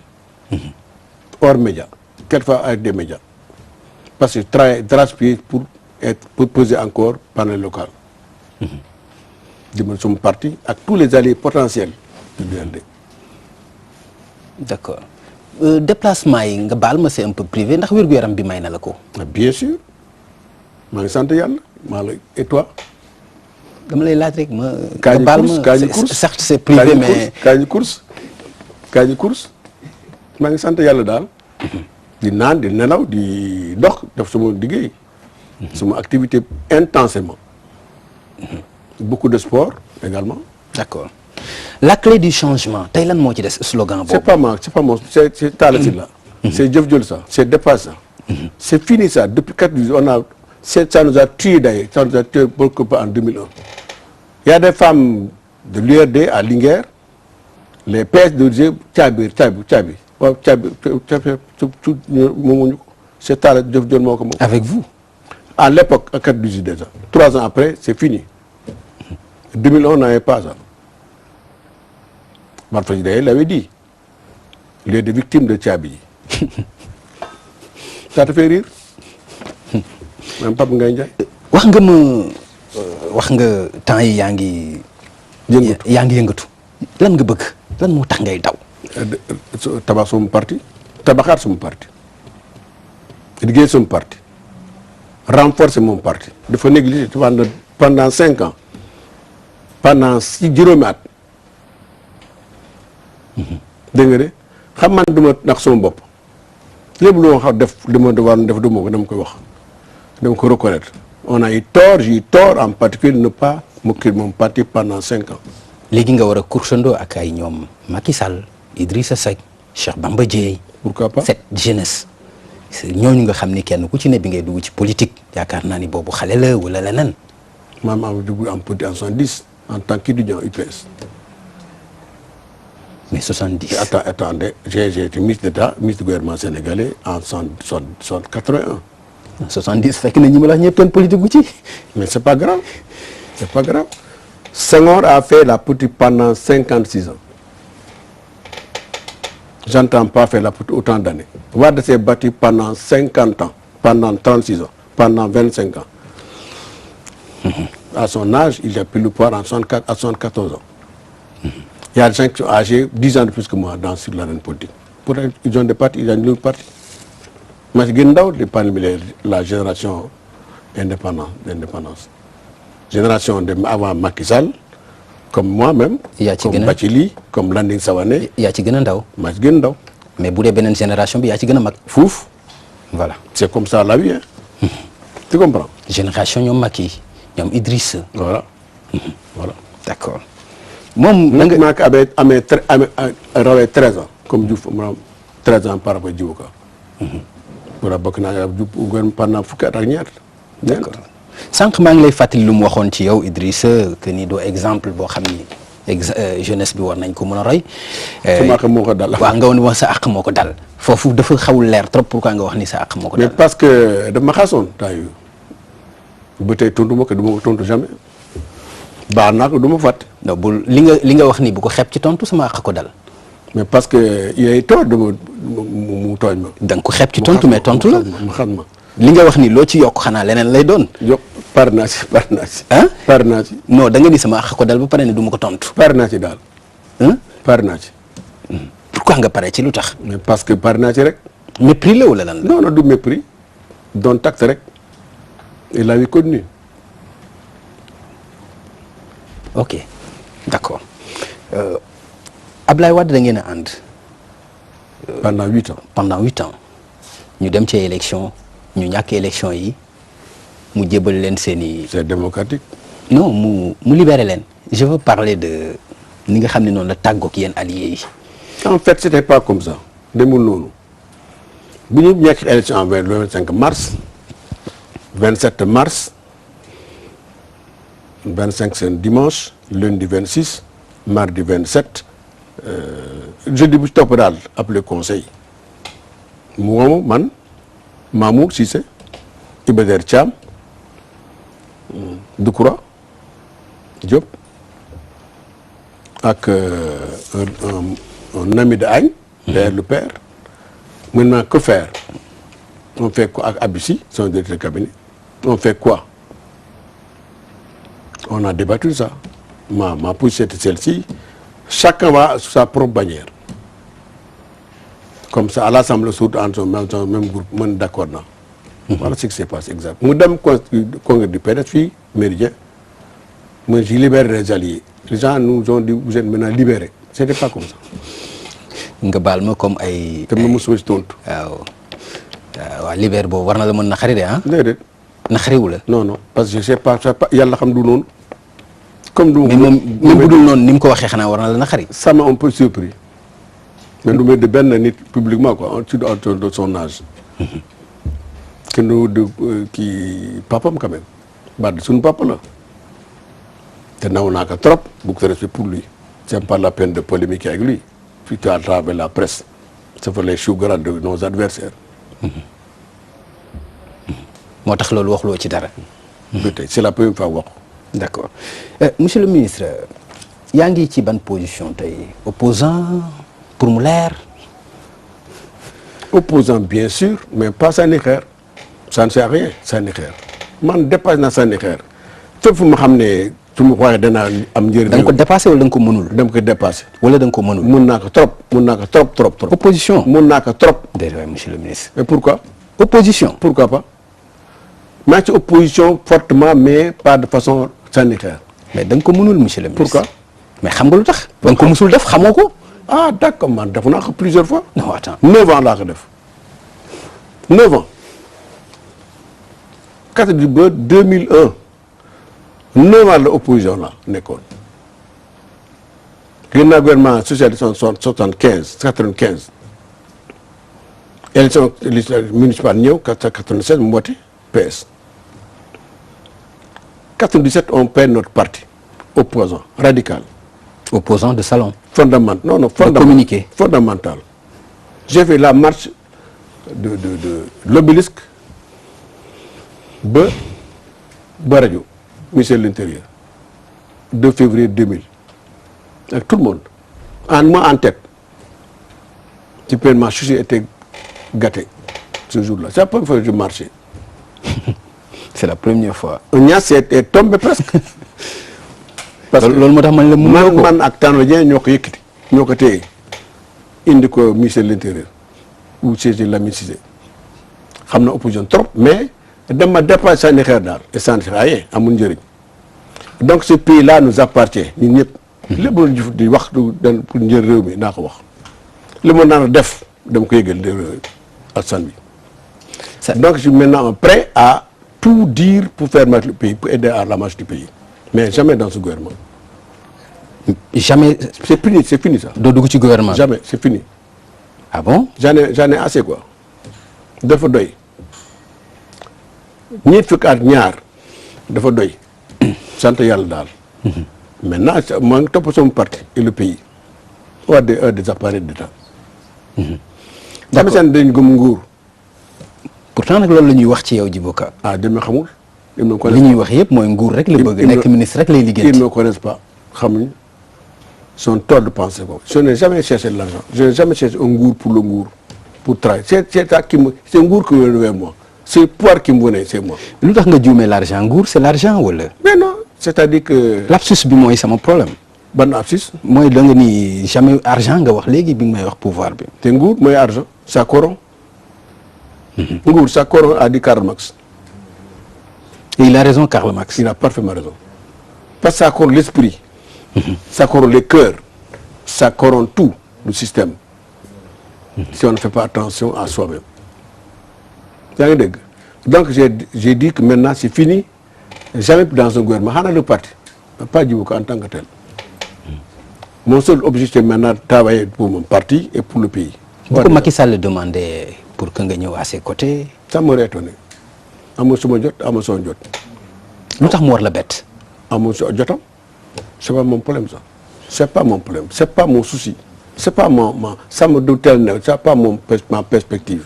F: hors média quelquefois avec des médias parce que je transpire pour poser encore pendant le local. dimbali suma parti ak tous les alliés potentiels du BLD.
E: d'accord déplacement yi nga baal ma c'est un peu privé ndax wér-gu-yaram bi may na la ko.
F: bien sûr maa ngi sant yàlla maa la et toi.
E: dama lay laaj rek ma.
F: nga baal ma
E: certes c'est privé mais
F: kaañu course maa ngi sant yàlla daal. di naan di nelaw di dox def sama liggéey. sama activité intensément. beaucoup de sport également.
E: d'accord la clé du changement tey lan moo ci des slogan boobu.
F: c'est pas moi c'est Talla Sylla c'est Jëf Jël ça c'est dépassé ça. c'est fini ça depuis 4 jours ça nous a tué d'ailleurs ça nous a tué beaucoup en 2001. il y a des femmes de l'URD à Linguère les PS de Dieu caabi waaw caabi moomuñu ko c'est Talla Jëf Jël moo ko moom.
E: avec vous.
F: à l'époque à 4 déjà 3 ans après c'est fini. 2001 n'avait pas ça. Barthélémy Dias l'avait dit. Il est des victimes de Tchabi. Ça te fait rire? Même Pape Ngagne Ndiaye.
E: wax nga temps yi yaa ngi yëngatu lan nga bëgg lan moo tax ngay daw.
F: tabax suma parti tabaxaat suma parti liggéey suma parti renforcer mon parti dafa négligé pendant 5 ans pendant 6 juróomi at dégg nga de xam man duma nax sama bopp lépp lu ma xam def dama war def du ma ko dama koy wax dama ko reconnaître on a eu tort, j'ai eu tort en particulier de ne pas m'occuper de mon parti pendant 5 ans.
E: léegi nga war a kursandoo ak ay ñoom Macky Sall Idrissa Seck Cheikh Bamba Dièye.
F: pourquoi pas
E: cette jeunesse ñooñu nga xam ni kenn ku ci ne bi ngay dugg ci politique yaakaar naa ni boobu xale la wala leneen.
F: maam am dugg en politique en 70 en tant qu'étudiant UPS.
E: mais 70.
F: Attendez, j'ai été ministre d'État, ministre du gouvernement sénégalais en 81.
E: 70 fekk na ñi ma la wax ñëpp kenn politique gu ci.
F: Mais c'est pas grave. C'est pas grave. Senghor a fait la politique pendant 56 ans. J'entends pas faire la politique autant d'années. Wade s'est battu pendant 50 ans, pendant 36 ans, pendant 25 ans. À son âge, il a pris le pouvoir à 74 ans. Il y a des gens qui sont âgés 10 ans de plus que moi sur l'arène politique. Pourtant, ils ont des partis, ils ont une parti. Mais je suis la génération d'indépendance. Génération avant Macky Sall, comme moi-même, comme Bathily, comme Landing Savané.
E: yaa ci gën a ndaw.
F: maa ci gën a ndaw.
E: mais bu dee beneen génération bi yaa ci gën a mag.
F: Fouf.
E: Voilà.
F: C'est comme ça la vie, hein. Tu comprends?
E: Génération ñoom Macky ñoom Idriss.
F: Voilà. Voilà.
E: D'accord. moom
F: da nga ko rawee 13 ans comme Diouf maanaam 13 ans par rapport à Diouf quoi. voilà bokk naa Diouf gouvernement pendant fukki at ak ñaar.
E: d'accord sànq maa ngi lay fàttali lu mu waxoon ci yow Idrissa que ni doo exemple boo xam ni jeunesse bi war nañ ko mën a roy.
F: sama àq moo ko dal.
E: waaw nga woon wax sa àq moo ko dal. foofu dafa xawul leer trop pourquoi nga wax ni sa àq moo ko dal.
F: mais parce que dama xasoon temps yii ba tey tontu ma ko du ma ko tontu jamais. baax naa ko du ma fàtte.
E: non bul li nga wax ni bu ko xeeb ci tontu sama àq ko dal.
F: mais parce que il y a tort mu tooñ ma.
E: da nga ko xeeb ci tontu mais tontu la
F: mu xam ma.
E: li nga wax ni loo ci yokk xanaa leneen lay doon.
F: yokk par naa ci.
E: ah
F: par naa ci.
E: non da nga ni sama àq ko dal ba pare ne du ma ko tontu.
F: par naa ci daal. par naa ci.
E: pourquoi nga pare ci lu tax.
F: mais parce que par naa ci rek.
E: mépris la wala lan la.
F: non du mépris. doon tact rek. et la vie continue.
E: ok d'accord Ablaye Wade da ngeen a ànd.
F: pendant 8 ans.
E: pendant 8 ans ñu dem ci élection ñu ñàkk élection yi mu jébal leen seeni.
F: c'est démocratique.
E: non mu libéré leen. je veux parler de ni nga xam ne noonu la tàggoog yéen alliés yi.
F: en fait c'était pas comme ça. demul noonu bu ñu ñàkk élection en le 25 mars 27 mars 25 c'est un dimanche lundi 26 mardi 27 jeudi bu ci topp daal appelé conseil mu woo man Mamour Cissé Iba Der Thiam Doucoura Diop ak un ami de Agne d'ailleurs le père maintenant que faire on fait quoi ak Abissi son directeur de cabinet on fait quoi on a débattu ça ma position était celle-ci chacun va sur sa propre bannière comme ça à l'Assemblée surtout en son même groupe man d'accord na voilà ce qui s'est passé exact mu dem congrès du PDS fii Méridien moi j'ai libéré les alliés les gens nous ont dit vous êtes maintenant libérés c'était pas comme ça
E: nga baal ma comme ay.
F: te ma mosuma si tontu.
E: waaw libère boobu war na la mën na xari de ah.
F: déedéet.
E: na xariwu la.
F: non parce que je sais pas yàlla xam du noonu. comme du
E: mais moom même bu dul noonu ni mu ko waxee xanaa war na la na xari.
F: ça m'a un peu surpris. mais du ma de benn nit publiquement quoi en dessous de son âge. kenn du kii papam quand même. Wade suñu papa la. te naw naa ko trop beaucoup de respect pour lui. c'est pas la peine de polémiquer avec lui. plutôt à travers la presse. ça fait les choux gras de nos adversaires.
E: moo tax loolu waxuloo ci dara.
F: ba tey c'est la première fois wax.
E: d'accord monsieur le ministre yaa ngi ci ban position tey opposant pour mu leer.
F: opposant bien sûr mais pas sànni xeer ça ne sert à rien sànni xeer man dépassé na sànni xeer fépp fu ma xam ne su ma waxee danaa am njëriñ.
E: da nga ko dépassé wala da nga ko mënul.
F: dama ko dépassé.
E: wala da nga ko mënul.
F: mun naa ko trop.
E: opposition
F: mun naa ko trop.
E: déedéet monsieur le ministre.
F: et pourquoi.
E: opposition.
F: pourquoi pas. maa ngi ci opposition fortement mais pas de façon sànni xeer.
E: mais da nga ko mënul monsieur le ministre.
F: pourquoi.
E: mais xam nga lu tax. da nga ko musul def xamoo ko.
F: ah d'accord man def naa ko plusieurs fois.
E: non attends
F: 9 ans laa ko def 9 ans. 4 ba 2001 9 ans la opposition la nekkoon. ginnaaw gouvernement socialiste 95. élection municipale ñëw 96 mu woote PS. 97 on perd notre parti opposant radical.
E: opposant de salon.
F: Fondamental non non
E: communiqué.
F: Fondamental. J'ai fait la marche de l'obélisque ba rajo ministère de l'Intérieur 2 février 2000 avec tout le monde moi en tête. ci paiement je était gâté ce jour-là c'est la première fois que je marchais.
E: c'est la première fois.
F: Niass est tombé presque.
E: parce que loolu moo tax man la
F: man ak Tanor Dieng ñoo ko yëkkati ñoo ko téye indi ko ministère de l'Intérieur ou siège Lamine Cissé xam na opposition trop mais dama dépassé sànni xeer daal et sànni xeer amul njëriñ donc ce pays là nous appartient ñun ñëpp. lépp lu di wax du pour njëriñ réew mi naa ko wax li ma naan def dama ko yëgal askan bi. donc je suis maintenant prêt à tout dire pour faire marcher le pays pour aider à la marche du pays. mais jamais dans ce gouvernement.
E: jamais.
F: c'est fini ça.
E: doo dugg ci gouvernement.
F: jamais c'est fini.
E: ah bon.
F: j'en ai assez quoi. dafa doy. ñiit fukk at ñaar dafa doy. sant yàlla daal. maintenant maa ngi topp sama parti et le pays. waa des appareils d'État. d'accord seen dañ gëm nguur.
E: pourtant nag loolu la ñuy wax ci yow Djibo Ka.
F: ah dama xamul.
E: li ñuy wax yëpp mooy nguur rek la bëgg nekk ministre rek lay liggéey.
F: ils ne me connaissent pas xamuñ son tort de pensée boobu. je n'ai jamais cherché l'argent je n'ai jamais cherché un nguur pour le nguur pour travailler c'est ça qui me c'est nguur qui venait vers moi c'est pouvoir qui me venait c'est moi.
E: lu tax nga juumee l'argent nguur c'est l'argent wala.
F: mais non c'est-à-dire que.
E: lapsus bi mooy sama problème.
F: ban lapsus.
E: mooy da nga ni jamais argent nga wax léegi bi nga may wax pouvoir bi.
F: te nguur mooy argent ça corrompt. nguur ça corrompt a dit Karl Marx.
E: Et il a raison, Karl Marx.
F: Il a parfaitement raison. Parce que ça corrompt l'esprit, ça corrompt les cœurs, ça corrompt tout le système. Si on ne fait pas attention à soi-même. Donc j'ai dit que maintenant c'est fini. Jamais plus dans un gouvernement. On a le parti, pas Djibo Ka en tant que tel. Mon seul objectif est maintenant de travailler pour mon parti et pour le pays.
E: Pourquoi Macky Sall demandait pour que nga ñëw à ses côtés?
F: Ça m'aurait étonné. amul suma jot amul son jot.
E: lu tax mu war la bett.
F: amul so jotam c'est pas mon problème ça c'est pas mon problème c'est pas mon souci c'est pas ça me du tel ne c'est pas ma perspective.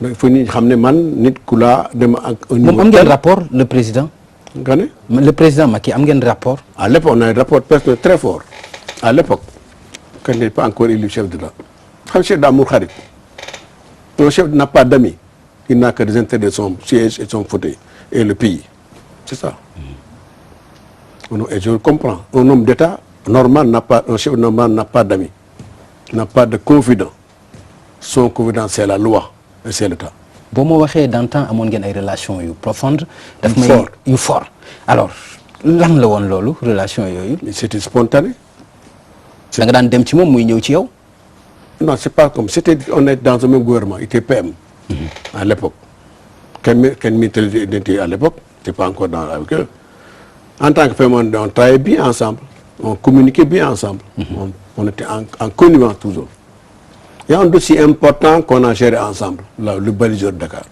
F: donc il faut ni xam ne man nit ku laa dem ak.
E: moom am ngeen rapport le président.
F: nga ne.
E: le président Macky am ngeen rapport.
F: à l'époque on a un rapport presque très fort à l'époque quand il n'est pas encore élu chef d'État xam chef d'amour xarit un chef n'a pas d'amis. Il n'a que des intérêts de son siège et son fauteuil et le pays. C'est ça. Et je le comprends. Un homme d'État normal un chef normal n'a pas d'amis, n'a pas de confident. Son confident c'est la loi et c'est l'État.
E: boo ma waxee d'antan amoon ngeen ay relations yu profondes. daf may yu fort. alors lan la woon loolu relation yooyu.
F: C'était spontané.
E: da nga daan dem ci moom muy ñëw ci yow.
F: Non c'est pas comme on est dans un même gouvernement il était PM. À l'époque quel ministre d'Intérieur à l'époque c'est pas encore avec eux en tant que PM on travaillait bien ensemble on communiquait bien ensemble on était en connivence toujours il y a un dossier important qu'on a géré ensemble là, le baliseur de Dakar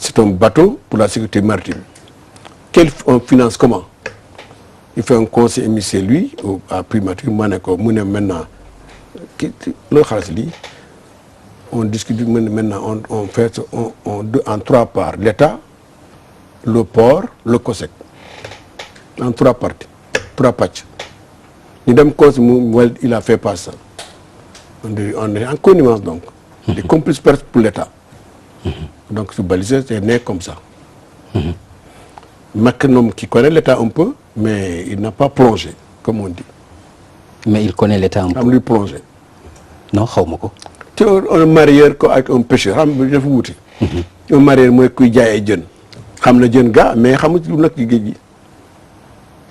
F: c'est un bateau pour la sécurité maritime on finance comment il fait un conseil émis c'est lui à primature ma ne ko mu ne maintenant loo xaalis lii on discute maintenant on fait en 3 parts l'État le port, le COSEC. En 3 parties, 3 patchs. Il a fait pas ça. On est en connivence donc. Des complices pour l'État. Donc ce balisé c'est né comme ça. Macron qui connaît l'État un peu, mais il n'a pas plongé, comme on dit.
E: Mais il connaît l'État un peu.
F: Il a lui plongé.
E: Non, xawma ko.
F: Tu es un marieur avec un pêcheur, un marieur mooy kuy jaay ay jën. Xam na jën ga mais xamu lu nekk ci géej gi.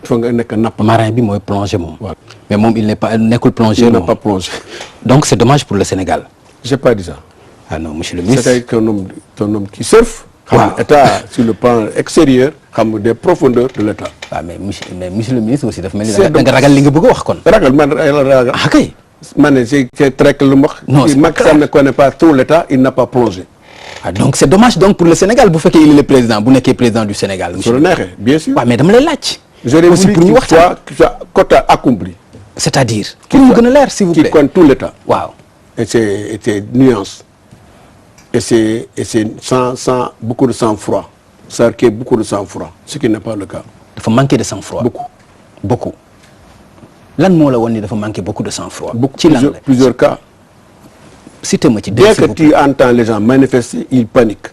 F: Fa nga nekk napp.
E: Marin bi mooy plongé moom.
F: Voilà.
E: Mais moom il n'est pas nekkul plongé.
F: Il n'a pas plongé.
E: Donc c'est dommage pour le Sénégal.
F: J'ai pas dit ça.
E: Ah non, monsieur le ministre.
F: C'est un homme qui surfe.
E: Waaw.
F: État sur le plan extérieur, xam des profondeurs de l'État.
E: waaw mais monsieur le ministre aussi dafa mel ni
F: C'est
E: da nga ragal li nga bëgg a wax kon.
F: Ragal man ragal.
E: Ah kay.
F: Man c'est très que lu mu wax.
E: Non, c'est pas
F: Macky Sall ne connaît pas tout l'État, il n'a pas plongé.
E: Ah donc c'est dommage donc pour le Sénégal bu fekkee il est le président bu nekkee président du Sénégal.
F: Sur le neexee, bien sûr.
E: waaw mais dama lay laaj.
F: J'aurais
E: aussi
F: voulu
E: pour ñu
F: qu'il
E: waxtaan.
F: soit quota accompli.
E: C'est-à-dire. pour mu gën a leer s'il vous
F: Qui
E: plaît.
F: connaît tout l'État.
E: waaw.
F: Et c'est nuance. Et c'est sans beaucoup de sang-froid. Ça requiert beaucoup de sang-froid, ce qui n'est pas le cas.
E: dafa manquer de sang-froid. beaucoup. lan moo la woon ni dafa manquer beaucoup de sang-froid. ci lan la
F: Plusieurs cas.
E: citez-moi ci
F: Dès que tu entends les gens manifester, ils paniquent.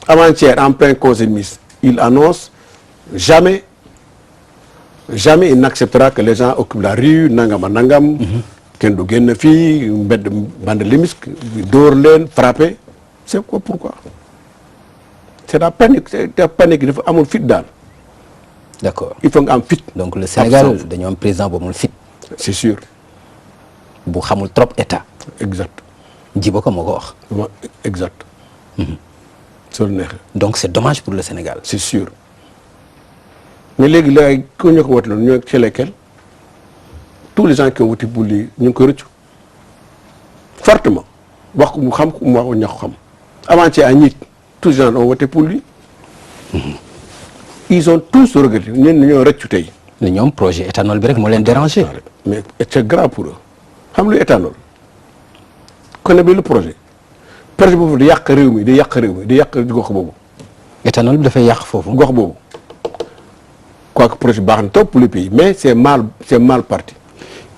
F: Avant-hier, en plein conseil de ministre, il annonce jamais il n'acceptera que les gens occupent la rue, nangam. Kenn du génn fii, mbedd bande limisque, dóor leen, frapper. C'est quoi, pourquoi? C'est la panique, dafa amul fit daal.
E: D'accord.
F: Il faut nga am fit.
E: donc le Sénégal dañoo am président boobu amul fit.
F: C'est sûr.
E: bu xamul trop état.
F: Exact.
E: Djibo ko moo ko wax.
F: Exact. Soo neexee.
E: donc c'est dommage pour le Sénégal.
F: C'est sûr. Mais léegi la ku ñu ko wote loolu ñoo ci lesquels tous les gens qui ont voté pour lui ñu ngi ko rëccu fortement wax ko mu xam ko mu wax ko ñax ko xam avant-hier à Niit tous les gens ont voté pour lui. Ils ont tous regretté ñenn ñoo rëccu tey.
E: ne ñoom projet éthanol bi rek moo leen déranger.
F: Mais c'est grave pour eux xam lu éthanol connaît bi le projet boobu di yàq réew mi di yàq gox boobu.
E: éthanol bi dafay yàq foofu.
F: gox boobu quoique projet baax na trop pour le pays mais c'est mal parti.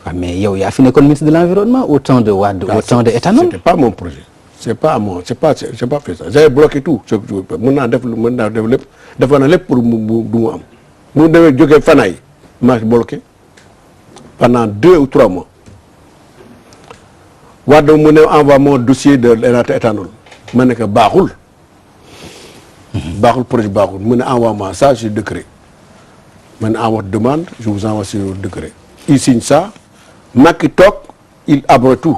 E: Ah, mais yow yaa fi nekkoon ministre de l'environnement au temps de Wade au temps de éthanol.
F: C'était pas mon projet j'ai pas fait ça j'avais bloqué tout mën naa def lépp defoon na lépp pour du mu am mu demee jógee Fanaay maa bloqué pendant 2 ou 3 mois Wade mu ne envoie mon dossier de l'éthanol ma ne ko baaxul projet baaxul mu ne envoie moi ça sur décret ma ne envoie demande je vous envoie sur décret il signe ça Macky toog il abroge tout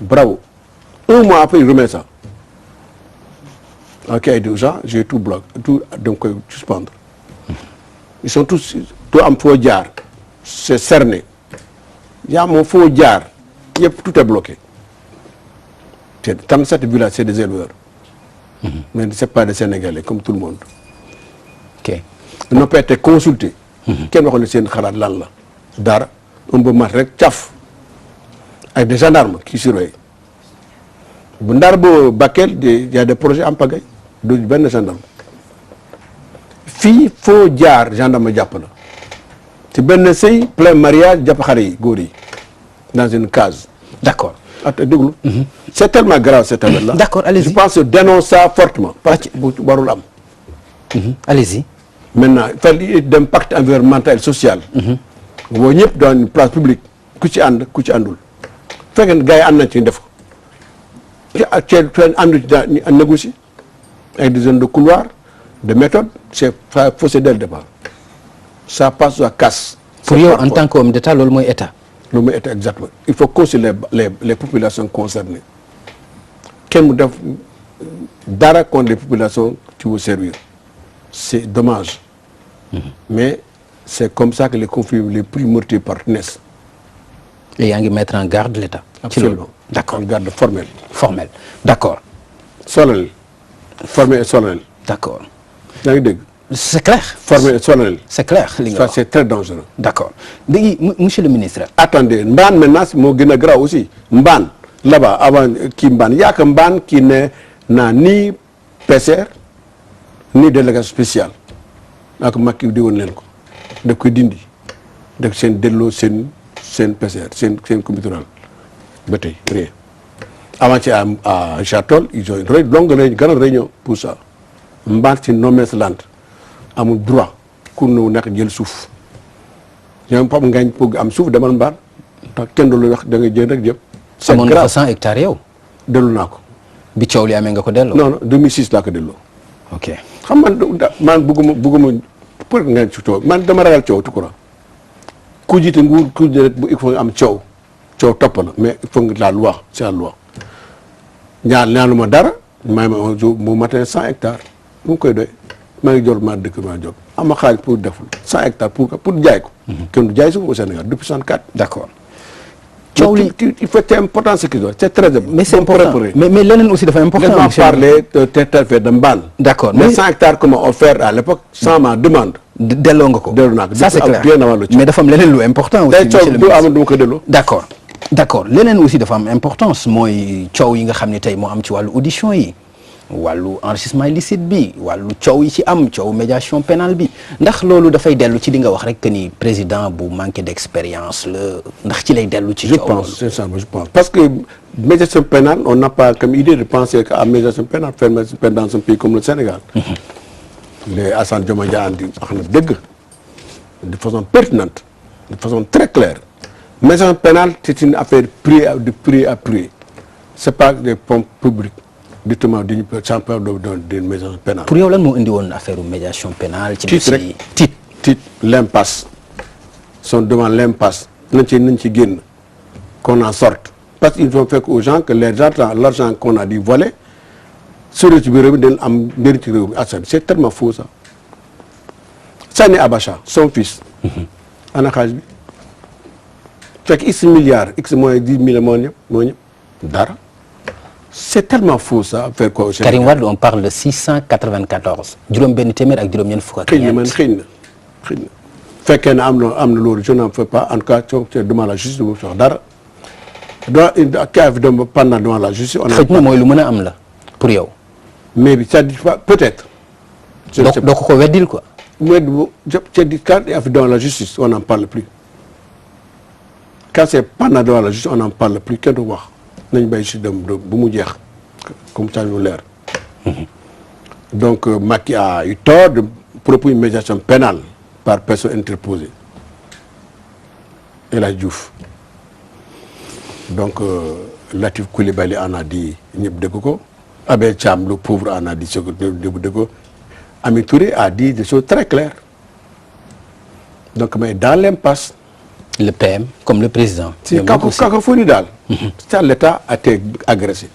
F: bravo 1 mois après il remet ça en cas d'urgence j'ai tout bloqué tout donc koy suspendre ils sont tous doo am foo jaar c'est cerné yaa moom foo jaar yëpp tout est bloqué c'est 37 villages c'est des éleveurs mais c'est pas des Sénégalais comme tout le monde
E: ok
F: ils n'ont pas été consultés kenn waxoon ne seen xalaat lan la dara un peu mat rek caf avec des gendarmes qui surveillent bu ndar bo Bakel il y a des projets en pagaille du benn gendarme fii foo jaar gendarme jàpp la ci benn sëy plein mariage jàpp xale yi góor yi dans une case.
E: d'accord.
F: déglu. C'est tellement grave cette affaire-là.
E: D'accord, allez-y.
F: Je pense que dénonce ça fortement. parce que warul am.
E: Allez-y.
F: Maintenant il faut d'impact environnemental et social. boo ñëpp dans une place publique ku ci ànd ku ci àndul. fekkee gars yi ànd nañ ci def ko. ci àndu ci négocier avec des zones de couloir de méthode c'est faussé dès le départ. Ça passe à casse.
E: Pour yow en tant qu'homme d'État loolu mooy état.
F: loolu mooy état exactement il faut consulter les populations concernées kenn mu def dara contre les populations qui vont servir c'est dommage. Mais c'est comme ça que les conflits les plus meurtriers naissent.
E: Et yaa ngi mettre en garde l'État.
F: Absolument.
E: D'accord.
F: En garde formelle.
E: Formel. D'accord.
F: Solennel. Formel et solennel.
E: D'accord.
F: yaa ngi dégg.
E: C'est clair.
F: Formel et solennel.
E: C'est clair li nga
F: Ça
E: wax.
F: c'est très dangereux.
E: D'accord léegi monsieur le ministre.
F: Attendez mbaan maintenant moo gën a grave aussi mbaan là-bas avant kii mbaan yaaka mbaan qui ne n'a ni PCR ni délégation spéciale ak Macky di woon leen ko daf koy dindi def seen delloo seen PCR seen comité rural ba tey rien avant-hier à Richard-Toll ils ont une longue grande réunion pour ça mbaat ci Nomes Land amul droit ku ñëw nekk jël suuf ñoom Pape Ngagne pour am suuf demal mbaat ndax kenn du la wax da nga jël rek jëm. c'est grave
E: amoon nga fa 100 hectares yow.
F: dellu naa ko.
E: bi coow li amee nga ko delloo.
F: non non 2006 laa ko delloo.
E: ok
F: xam man bëgguma pour nga ci coow man dama ragal coow tukura ku jiite nguur ku jiite il faut nga am coow topp la mais il faut nga la loi c'est la loi ñaanuma dara may ma un jour mu matin 100 hectares mu ngi koy doy maa ngi jor ma dëkk maa jóg ama xaalis pour deful 100 hectares pour jaay ko. kenn du jaay suuf au Sénégal depuis 64.
E: d'accord. coow li
F: il faut c'est important ce qu'ils ont c'est très important.
E: mais c'est important mais leneen aussi dafa important.
F: monsieur parler tel fait de Mbane.
E: d'accord
F: mais 100 hectares qu'on m'a offert à l'époque sans ma demande.
E: delloo nga ko.
F: delloo naa ko
E: ça c'est clair mais dafa am leneen lu important. aussi
F: monsieur le ministre du ma ko delloo.
E: d'accord leneen aussi dafa am importance mooy coow yi nga xam ne tey moo am ci wàllu audition yi wàllu enrichissement illicite bi wàllu coow yi ci am coow médiation pénale bi ndax loolu dafay dellu ci li nga wax rek que ni président bu manqué d'expérience la ndax ci lay dellu ci.
F: je pense c'est ça je pense parce que médiation pénale on n'a pas comme idée de penser qu'à médiation pénale faire médiation pénale dans un pays comme le Sénégal. les Assane Dioma Dia andi wax na dëgg de façon pertinente de façon très claire médiation pénale c'est une affaire de prix à prix c'est pas des pompes publiques directement duñu champion de médiation pénale.
E: pour yow lan moo indi woon affaire médiation pénale. ci
F: tiit l'impasse sont devant l'impasse nañ ci génn qu'on en sorte parce qu'ils vont faire aux gens que l'argent qu'on a dit volé sur ci biir réew mi dañ am njëriñ ci réew mi c'est tellement faux ça. Sani Abacha son fils. ana xaalis bi fekk x milliards x moins 10 000 moo ñëpp dara. c'est tellement faux ça faire quoi au Sénégal.
E: Karim Wade on parle de 694 juróom-benn téeméer ak juróom-ñeent fukk ak ñeent.
F: xëy na fekkee ne am na loolu je n'en fais pas en tout cas devant la justice du ma fi wax dara pendant devant la justice. on
E: xëy na mooy lu mën a am la pour yow.
F: mais bi c'est-à-dire peut-être.
E: doo ko weddil quoi.
F: mais c'est-à-dire quand il y a devant la justice on n'en parle plus quand c'est pendant devant la justice on n'en parle plus kenn du wax. nañ bay si dem bu mu jeex comme ça ñu leer donc Macky a eu tort de proposer une médiation pénale par personne interposée El Hadji Diouf donc Latif Coulibaly en a dit ñëpp dégg ko Abel Thiam le pauvre en a dit ce que dégg ko Ami Touré a dit des choses très claires donc mais dans l'impasse
E: le PM comme le président.
F: si cacophonie daal. ça l'État a été agressé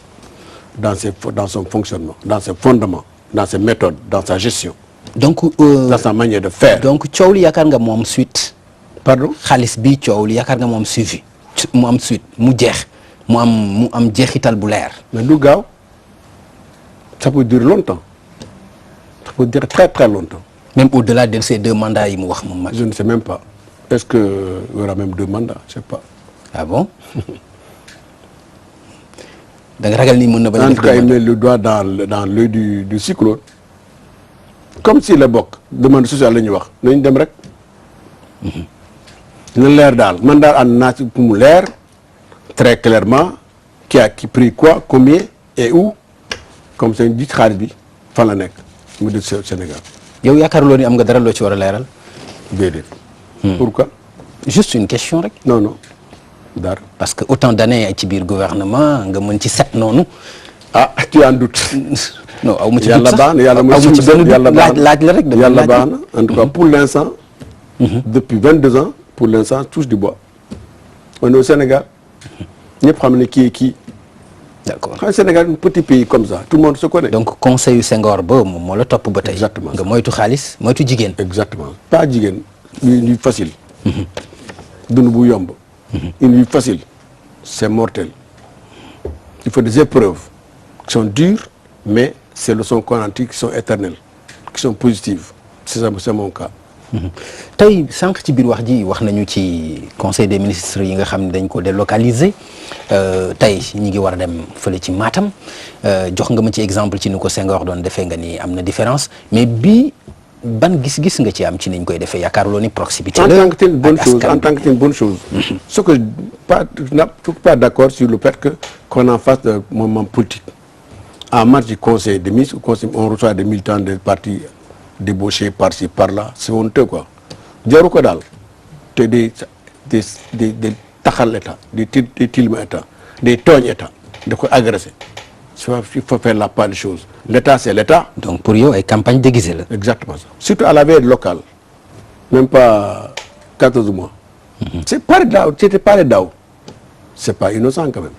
F: dans son fonctionnement dans ses fondements dans ses méthodes dans sa gestion.
E: donc
F: dans sa manière de faire.
E: donc coow li yaakaar nga moom suite.
F: pardon
E: xaalis bi coow li yaakaar nga moom suivi mu am suite mu jeex mu am jeexital bu leer.
F: mais du gaaw ça peut durer longtemps ça peut durer très très longtemps.
E: même au-delà de ces 2 mandats yi mu wax moom mag.
F: je ne sais même pas. Est-ce qu'il y aura même 2 mandats? Je ne sais pas.
E: Ah bon? da nga ragal ni mën na bañ a def.
F: En tout cas, il met le doigt dans l'œil du cyclone. Comme si la bokk demande sociale la ñuy wax nañ dem rek. na leer daal man daal ànd naa ci pour mu leer très clairement qui a pris quoi combien et où comme ça jiit xaalis bi fan la nekk mu def Sénégal.
E: yow yaakaaruloo ni am nga dara loo ci war a leeral.
F: déedéet. Pourquoi?
E: Juste une question rek.
F: non dara.
E: parce que autant d'années ci biir gouvernement nga mën ci set noonu.
F: ah tu en doutes.
E: non aw ma ci
F: yàlla baax na yàlla mooy
E: laaj la rek.
F: yàlla baax na en tout cas pour l'instant. depuis 22 ans pour l'instant touche du bois. on est au Sénégal. ñëpp xam ne kii.
E: d'accord
F: xam Sénégal un petit pays comme ça tout le monde se connaît.
E: donc conseil yu Senghor ba moom moo la topp ba tey.
F: exactement
E: nga moytu xaalis moytu jigéen.
F: exactement pas jigéen. une vie facile. dund bu yomb. une vie facile. c'est mortel. il faut des épreuves qui sont dures mais ces leçons qu'on en tire qui sont éternelles qui sont positives c'est ça c'est mon cas.
E: tey sànq ci biir wax ji wax nañu ci conseil des ministres yi nga xam ne dañ ko délocaliser tey ñi ngi war a dem fële ci Matam jox nga ma ci exemple ci ni ko Senghor doon defee nga ni am na différence mais bii ban gis-gis nga ci am ci niñ koy defee yaakaarloo ni proximité la
F: en tant que telle bonne chose en tant que telle bonne chose. Ce que pas d'accord sur le fait que qu'on en fasse de moment politique. En marge du conseil des ministres, on reçoit des militants des partis débauchés par-ci par-là, c'est honteux quoi. jaru ko daal te des taxal état des tilma état des tooñ état da koy agressé il faut faire la part des choses l'état c'est l'état.
E: donc pour yow ay campagne déguisée la.
F: exactement ça surtout à la veille locale même pas 14 mois. c'est pareil daaw c'était pareil daaw c'est pas innocent quand même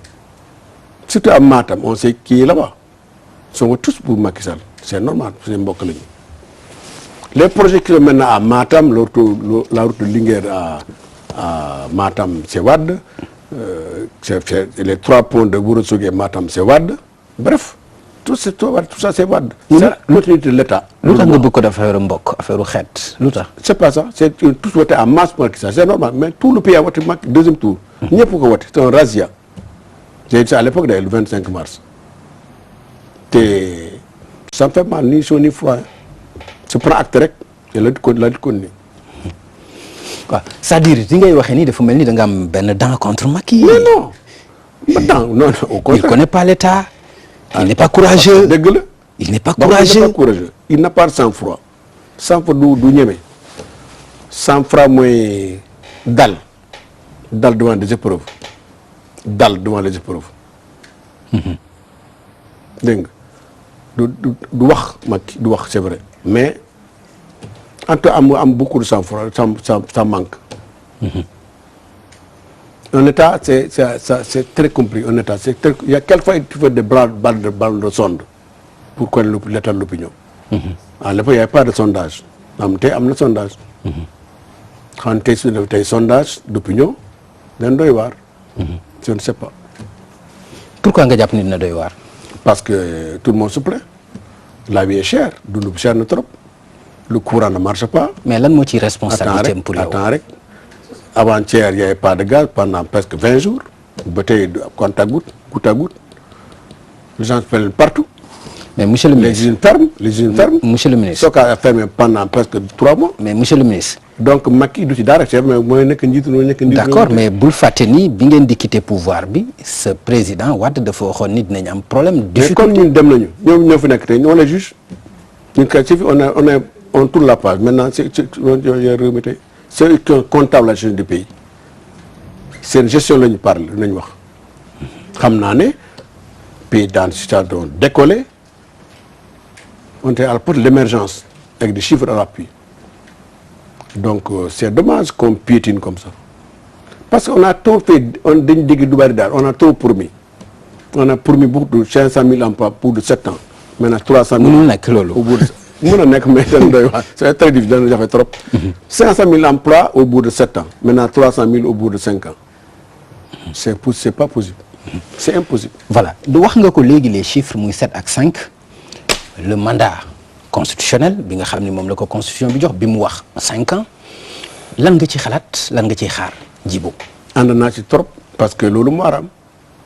F: surtout à Matam on sait qui est là-bas sont tous pour Macky Sall c'est normal c'est mbokk lañu. Les projets qui sont maintenant à Matam, la route de Linguère à Matam, c'est Wade. Les 3 ponts de Ourossogui et Matam, c'est Wade. Bref, tout ça c'est Wade. C'est la continuité de l'État.
E: lu tax nga bëgg ko def affaire mbokk affaire xeet lu tax.
F: C'est pas ça, c'est tous voté en masse pour ça, c'est normal. Mais tout le pays a voté Macky deuxième tour. ñëpp ko voté, c'est un razzia. J'ai dit ça à l'époque d'ailleurs, le 25 mars. Et ça me fait mal ni chaud ni froid. su prend acte rek te la di continuer.
E: waaw c'est-à-dire li ngay waxee nii dafa mel ni da nga am benn dent contre Macky.
F: mais non non au contraire.
E: il connaît pas l'État. il n'est pas courageux.
F: dëgg la.
E: il n'est pas courageux.
F: il n'a pas de sang-froid. sang-froid du ñeme. sang-froid mooy dal devant des épreuves. dal devant les épreuves. dégg nga du wax Macky du wax c'est vrai. mais en tout cas am beaucoup de sang-froid ça manque. Un État c'est très compliqué un État il y a quelquefois il faut des balles de sonde pour connaître l'état de l'opinion. À l'époque il y avait pas de sondage tey am na sondage. xam tey su def tey sondage d'opinion dañ doy waar. je ne sais pas.
E: pourquoi nga jàpp ni dina doy waar.
F: parce que tout le monde se plaint. La vie est chère dund bi cher na trop le courant ne marche pas.
E: mais lan moo ci responsabilité pour yow.
F: attends rek avant-hier il y avait pas de gaz pendant presque 20 jours ba tey compte à goutte les gens se plaignent partout.
E: mais monsieur le ministre
F: les usines ferment.
E: monsieur le ministre
F: Soka a fermé pendant presque 3 mois.
E: mais monsieur le ministre.
F: donc Macky du ci dara chef mais mooy nekk njiitu
E: d'accord mais bul fàtte ni bi ngeen di quitter pouvoir bi ce président Wade dafa waxoon ni dinañ am problème. difficulté
F: mais comme ñun dem nañu ñoo fi nekk tey on les juge ñun kay si on tourne la page maintenant c'est un comptable la gestion du pays seen gestion la ñu parle nañu wax xam naa ne pays dans situation décollé on était à la porte de l'émergence avec des chiffres à l'appui. Donc c'est dommage qu'on piétine comme ça parce qu'on a trop fait dañu dégg du bari daal on a trop promis on a promis beaucoup de 500 000 emplois pour de 7 ans maintenant 300 000
E: mënul nekk loolu
F: au bout de mën a nekk mais dañ doy wax c'est très difficile dana jafe trop 500 000 emplois au bout de 7 ans maintenant 300 000 au bout de 5 ans c'est pas possible c'est impossible.
E: voilà du wax nga ko léegi les chiffres muy 7 ak 5 le mandat constitutionnel bi nga xam ni moom la ko constitution bi jox bi mu wax 5 ans lan nga ci xalaat lan nga ciy xaar Djibo.
F: ànd naa ci trop parce que loolu moo araam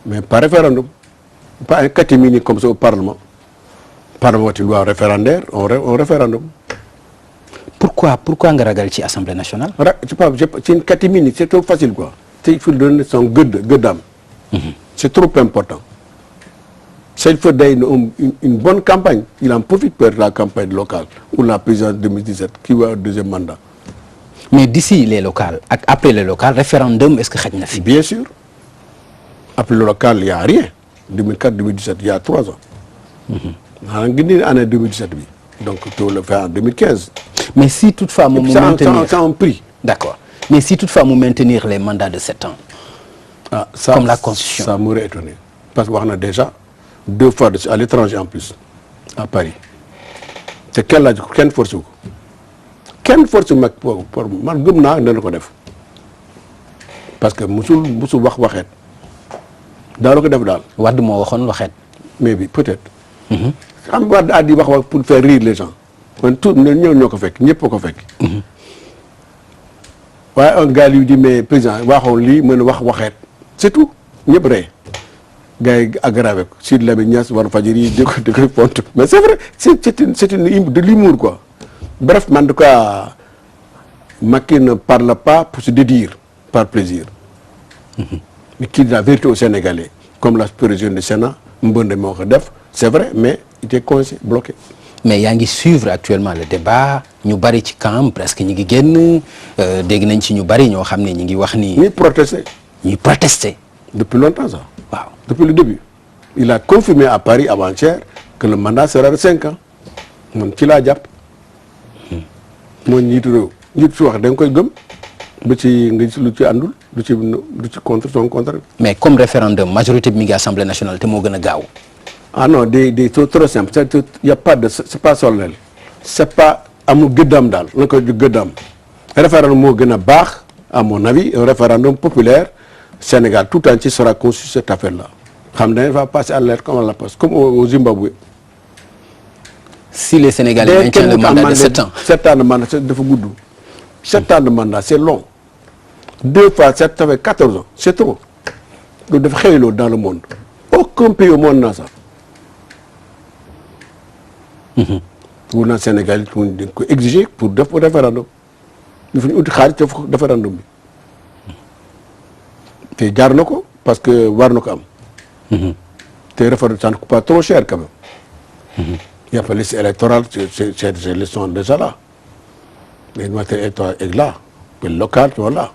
F: mais pas référendum pas un catimini comme ça au parlement wati loi référendaire on référendum.
E: pourquoi nga ragal ci assemblée nationale.
F: c'est une catimini c'est trop facile quoi te il faut donner son gëddaam. c'est trop important. il faut day une bonne campagne il en profite pour la campagne locale ou la présidence 2017 qui va au deuxième mandat.
E: mais d'ici les locales ak après les locales référendum est-ce que xaj na fi.
F: bien sûr après le local il y a rien 2004 2017 il y a 3 ans. xanaa ngi ni année 2017 bi donc tu le fais en 2015.
E: mais si toutefois mu maintenir
F: ça un prix.
E: d'accord mais si toutefois mu maintenir les mandats de 7 ans.
F: ça
E: comme la constitution
F: ça m'aurait étonné parce que wax na déjà 2 fois à l'étranger en plus à Paris te kenn laaj ko kenn forcé ko kenn forcé mag pour man gëm naa dana ko def parce que musul wax waxeet daal ko def daal.
E: Wade moo waxoon waxeet.
F: mais bi peut-être. xam nga Wade a di wax pour faire rire les gens man tout ñoo ko fekk ñëpp ko fekk. waaye un gars lui dit mais président waxoon lii mën a waxeet c'est tout ñëpp ree gars yi aggravé ko Sidy Lamine Niass war fajiri di ko pont mais c'est vrai c'est une de l'humour quoi. Bref, en tout cas Macky ne parle pas pour se dédire par plaisir. Mais qu'il dit la vérité aux Sénégalais comme la présidente du Sénat Mbonde moo ko def c'est vrai mais il était coincé bloqué.
E: mais yaa ngi suivre actuellement le débat ñu bari ci camp presque ñi ngi génn dégg nañ ci ñu bari ñoo xam ne ñi ngi wax ni.
F: ñuy protester.
E: depuis
F: longtemps ça.
E: waaw
F: depuis le début. il a confirmé à Paris avant-hier que le mandat sera de 5 ans man ci laa jàpp. mooy njiitu réew njiitu su wax da nga koy gëm ba ci nga gis lu ci àndul lu ci contre son contre.
E: mais comme référendum majorité bi mi ngi assemblée nationale te moo gën a gaaw.
F: ah non des trop simple y a pas de c'est pas solennel c'est pas amul gëddaam daal la ko gëddaam référendum moo gën a baax à mon avis un référendum populaire Sénégal tout entier sera conçu sur cette affaire là xam ne va passer à l'air comme à la poste comme au Zimbabwe.
E: si les Sénégalais maintiennent le mandat de 7 ans.
F: 7 ans de mandat dafa gudd. 7 ans de mandat c'est long. 2 fois 7 ça fait 14 ans c'est trop. loolu dafa xewloo dans le monde. aucun pays au monde n'a ça. pour na Sénégal it dañ ko exiger pour def référendum. il faut ñu uti xaalis def référendum bi. te jaar na ko parce que war na ko am. te référendum ça ne coûte pas trop cher quand même. Il y a pas liste électorale, ces listes sont déjà là. Les matières électorales est là. Les locales, voilà,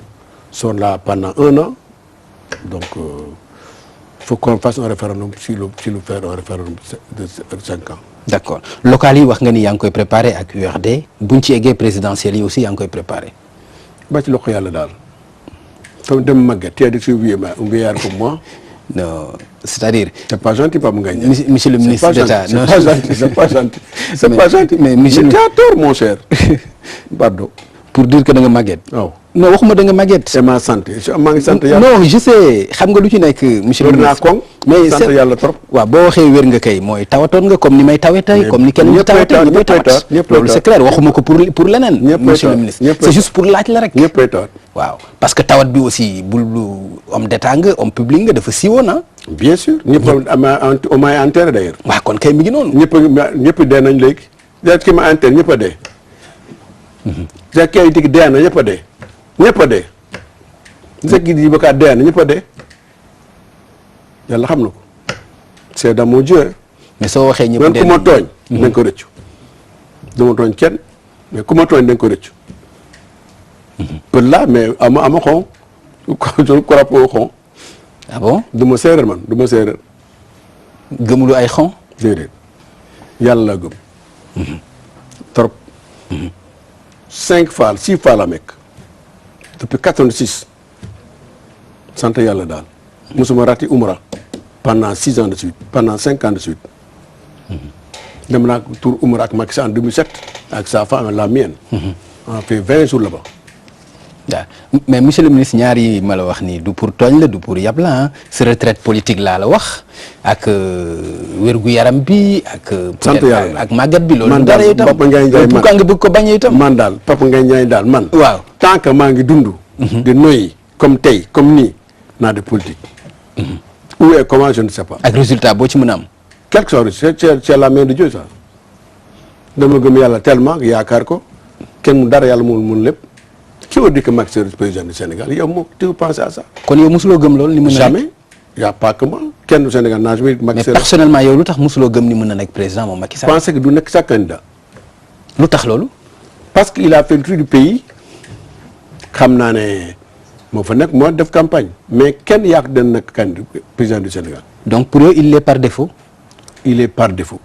F: sont là pendant 1 an. Donc, il faut qu'on fasse un référendum, si nous faire un référendum de 5 ans.
E: D'accord. Local yi wax nga ni yaa ngi koy préparé ak URD buñ ci eggee présidentielles yi aussi yaa ngi koy préparé.
F: ba ci loxo yàlla daal. comme dem Maguette tu as dit un vieillard comme moi.
E: non c'est-à-dire.
F: c'est pas gentil Pape Ngagne.
E: monsieur le ministre d'État
F: c'est pas gentil c'est pas gentil. c'est pas gentil
E: mais monsieur
F: tu as tort mon cher. pardon.
E: pour dire que da nga màgget.
F: waaw
E: non waxuma da nga màgget.
F: c'est ma santé maa ngi sant yàlla.
E: non je sais xam nga lu ci nekk. monsieur le ministre
F: mais sant yàlla trop.
E: waaw boo waxee wér nga kay mooy tawatoon nga comme ni may tawee tey comme ni kenn ñu tawatee ñëppay tawat loolu c'est clair waxuma ko pour leneen. monsieur le ministre c'est juste pour laaj la rek.
F: ñëppay tawat.
E: waaw parce que tawat bi aussi bul homme d'état nga homme public nga dafa siiwoon ah.
F: bien sûr ñëpp on m'a enterré d'ailleurs.
E: waaw kon kay mi ngi noonu.
F: ñëpp dee nañ léegi. peut-être ki ma enterré ñëpp a dee. c'est kii ay dee na ñëpp a dee. ñëpp a dee. c'est kii di ba kaa dee na ñëpp a dee. yàlla xam na ko. c'est dans mon Dieu.
E: mais soo waxee ñëpp dee
F: ku ma tooñ. dañ ko rëccu. du ma tooñ kenn mais ku ma tooñ dañ ko rëccu. peut là mais ama xon. je ne crois pas au xon.
E: ah bon
F: du ma séeréer man du ma séeréer.
E: gëmulu ay xon.
F: déedéet yàlla laa gëm. trop. 5 fois 6 fois la mekk. depuis 86. sant yàlla daal. musuma rati umra. pendant 6 ans de suite pendant 5 ans de suite. dem naa tour umra ak Macky Sall en 2007. ak sa femme la mienne. on a fait 20 jours là-bas.
E: waaw mais monsieur le ministre ñaar yi ma la wax nii du pour tooñ la du pour yab la ah sa retraite politique laa la wax ak wér-gu-yaram bi ak.
F: sant yàlla
E: ak màggat bi loolu.
F: man daal Papa Ngagne Ndiaye man
E: pourquoi nga bëgg ko bañee itam.
F: man daal Papa Ngagne Ndiaye daal man.
E: waaw
F: tant que maa ngi dund. di noyyi comme tey comme nii naa de politique. où et comment je ne sais pas.
E: ak résultat boo ci mën a am.
F: quelque chose c'est la main de Dieu ça. dama gëm yàlla tellement yaakaar ko kenn mu dara yàlla mun lépp. qui veut dire que Macky Sall est président du Sénégal yow moo tu penses à ça.
E: kon yow mosuloo gëm loolu ni mën na
F: jamais y a pas que moi kenn du Sénégal naa jamais Macky
E: mais
F: Sall.
E: personnellement yow lu tax mosuloo gëm ni mën na nekk président moom Macky Sall.
F: pensé que du nekk sa candidat.
E: lu tax loolu.
F: parce que il a fait le tour du pays xam naa ne moo fa nekk moo def campagne mais kenn yaa ko den nekk candidat président du Sénégal.
E: donc pour eux il est par défaut.
F: il est par défaut.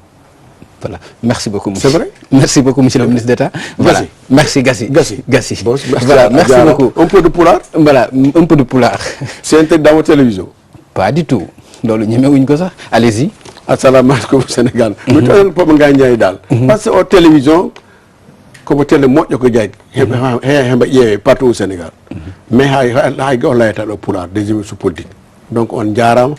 E: Voilà, merci beaucoup monsieur.
F: C'est vrai?
E: Merci beaucoup monsieur le ministre d'État. Voilà. Merci Gassi.
F: Gassi. Bon,
E: voilà, merci beaucoup.
F: Un peu de pulaar?
E: Voilà, un peu de pulaar.
F: C'est intégré dans votre télévision?
E: Pas du tout. loolu ñemewuñ ko sax. Allez-y.
F: Assalamualaikum Sénégal. mi toon Papa Ngagne Ndiaye daal. parce que au télévision komo télé moƴƴo ko jayti heɓa ƴeewe partout au Sénégal. mais hay go layata ɗo pulaar des émissions politiques donc on jarama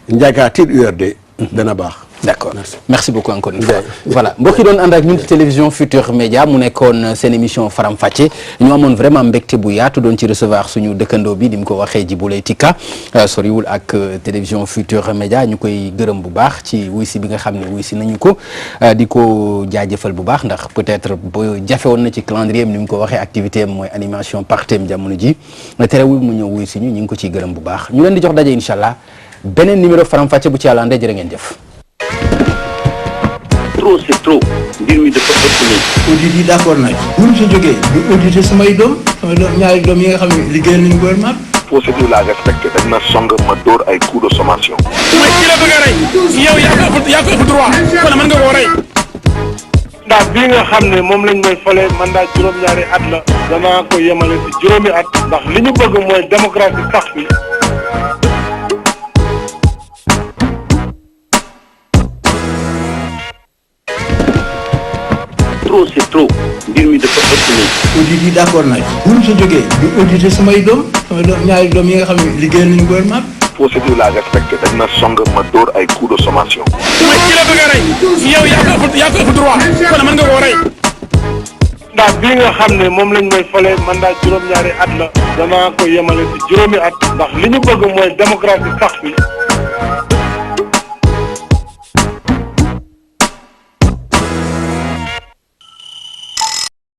F: jagatiɗo URD dana baax.
E: d'accord merci beaucoup encore une fois voilà mbokk yi doon ànd ak ñun ci télévision Futur Média mu nekkoon seen émission Faram Facce ñu amoon vraiment mbégte bu yaatu doon ci recevoir suñu dëkkandoo bi di mu ko waxee Djiboulaye Tika soriwul ak télévision Futur Média ñu koy gërëm bu baax ci wuy si bi nga xam ne wuy si nañu ko di ko jaajëfal bu baax ndax peut-être ba jafe woon na ci calendrier am ni mu ko waxee activité am mooy animation partem jamono ji terewul mu ñëw wuy si ñu ngi ko ciy gërëm bu baax ñu leen di jox daje incha allah beneen numéro Faram Facce bu ci yàlla andee jërë ngeen jëf.
A: trop c'est trop mbir mi dafa ëpp nii.
D: audit yi d'accord nañ bu ñu sa jógee ñu audité samay doom ñaari doom yi nga xam ne liggéeyal nañu gouvernement bi.
A: procédure la respecté dañ ma song ma dóor ay coup de sommation.
B: mooy ki la bëgg a rey yow yaa ko ëpp droit kon mën nga koo rey.
C: ndax bii nga xam ne moom lañ may fale mandat juróom-ñaari at la danaa ko yemale ci juróomi at ndax li ñu bëgg mooy démocratie sax bi.
A: trop c'est trop mbir mi dafa ëpp nii.
D: audit yi d'accord nañ bu ñu sa jógee ñu audité samay doom ñaari doom yi nga xam ne liggéeyal nañu gouvernement bi.
A: procédure la respecté dañ ma song ma dóor ay coup de sommation.
B: mooy ki la bëgg a rey yow yaa ko ëpp droit kon mën nga koo rey.
C: ndax bii nga xam ne moom lañ may fale mandat juróom-ñaari at la danaa ko yemale ci juróomi at ndax li ñu bëgg mooy démocratie sax bi.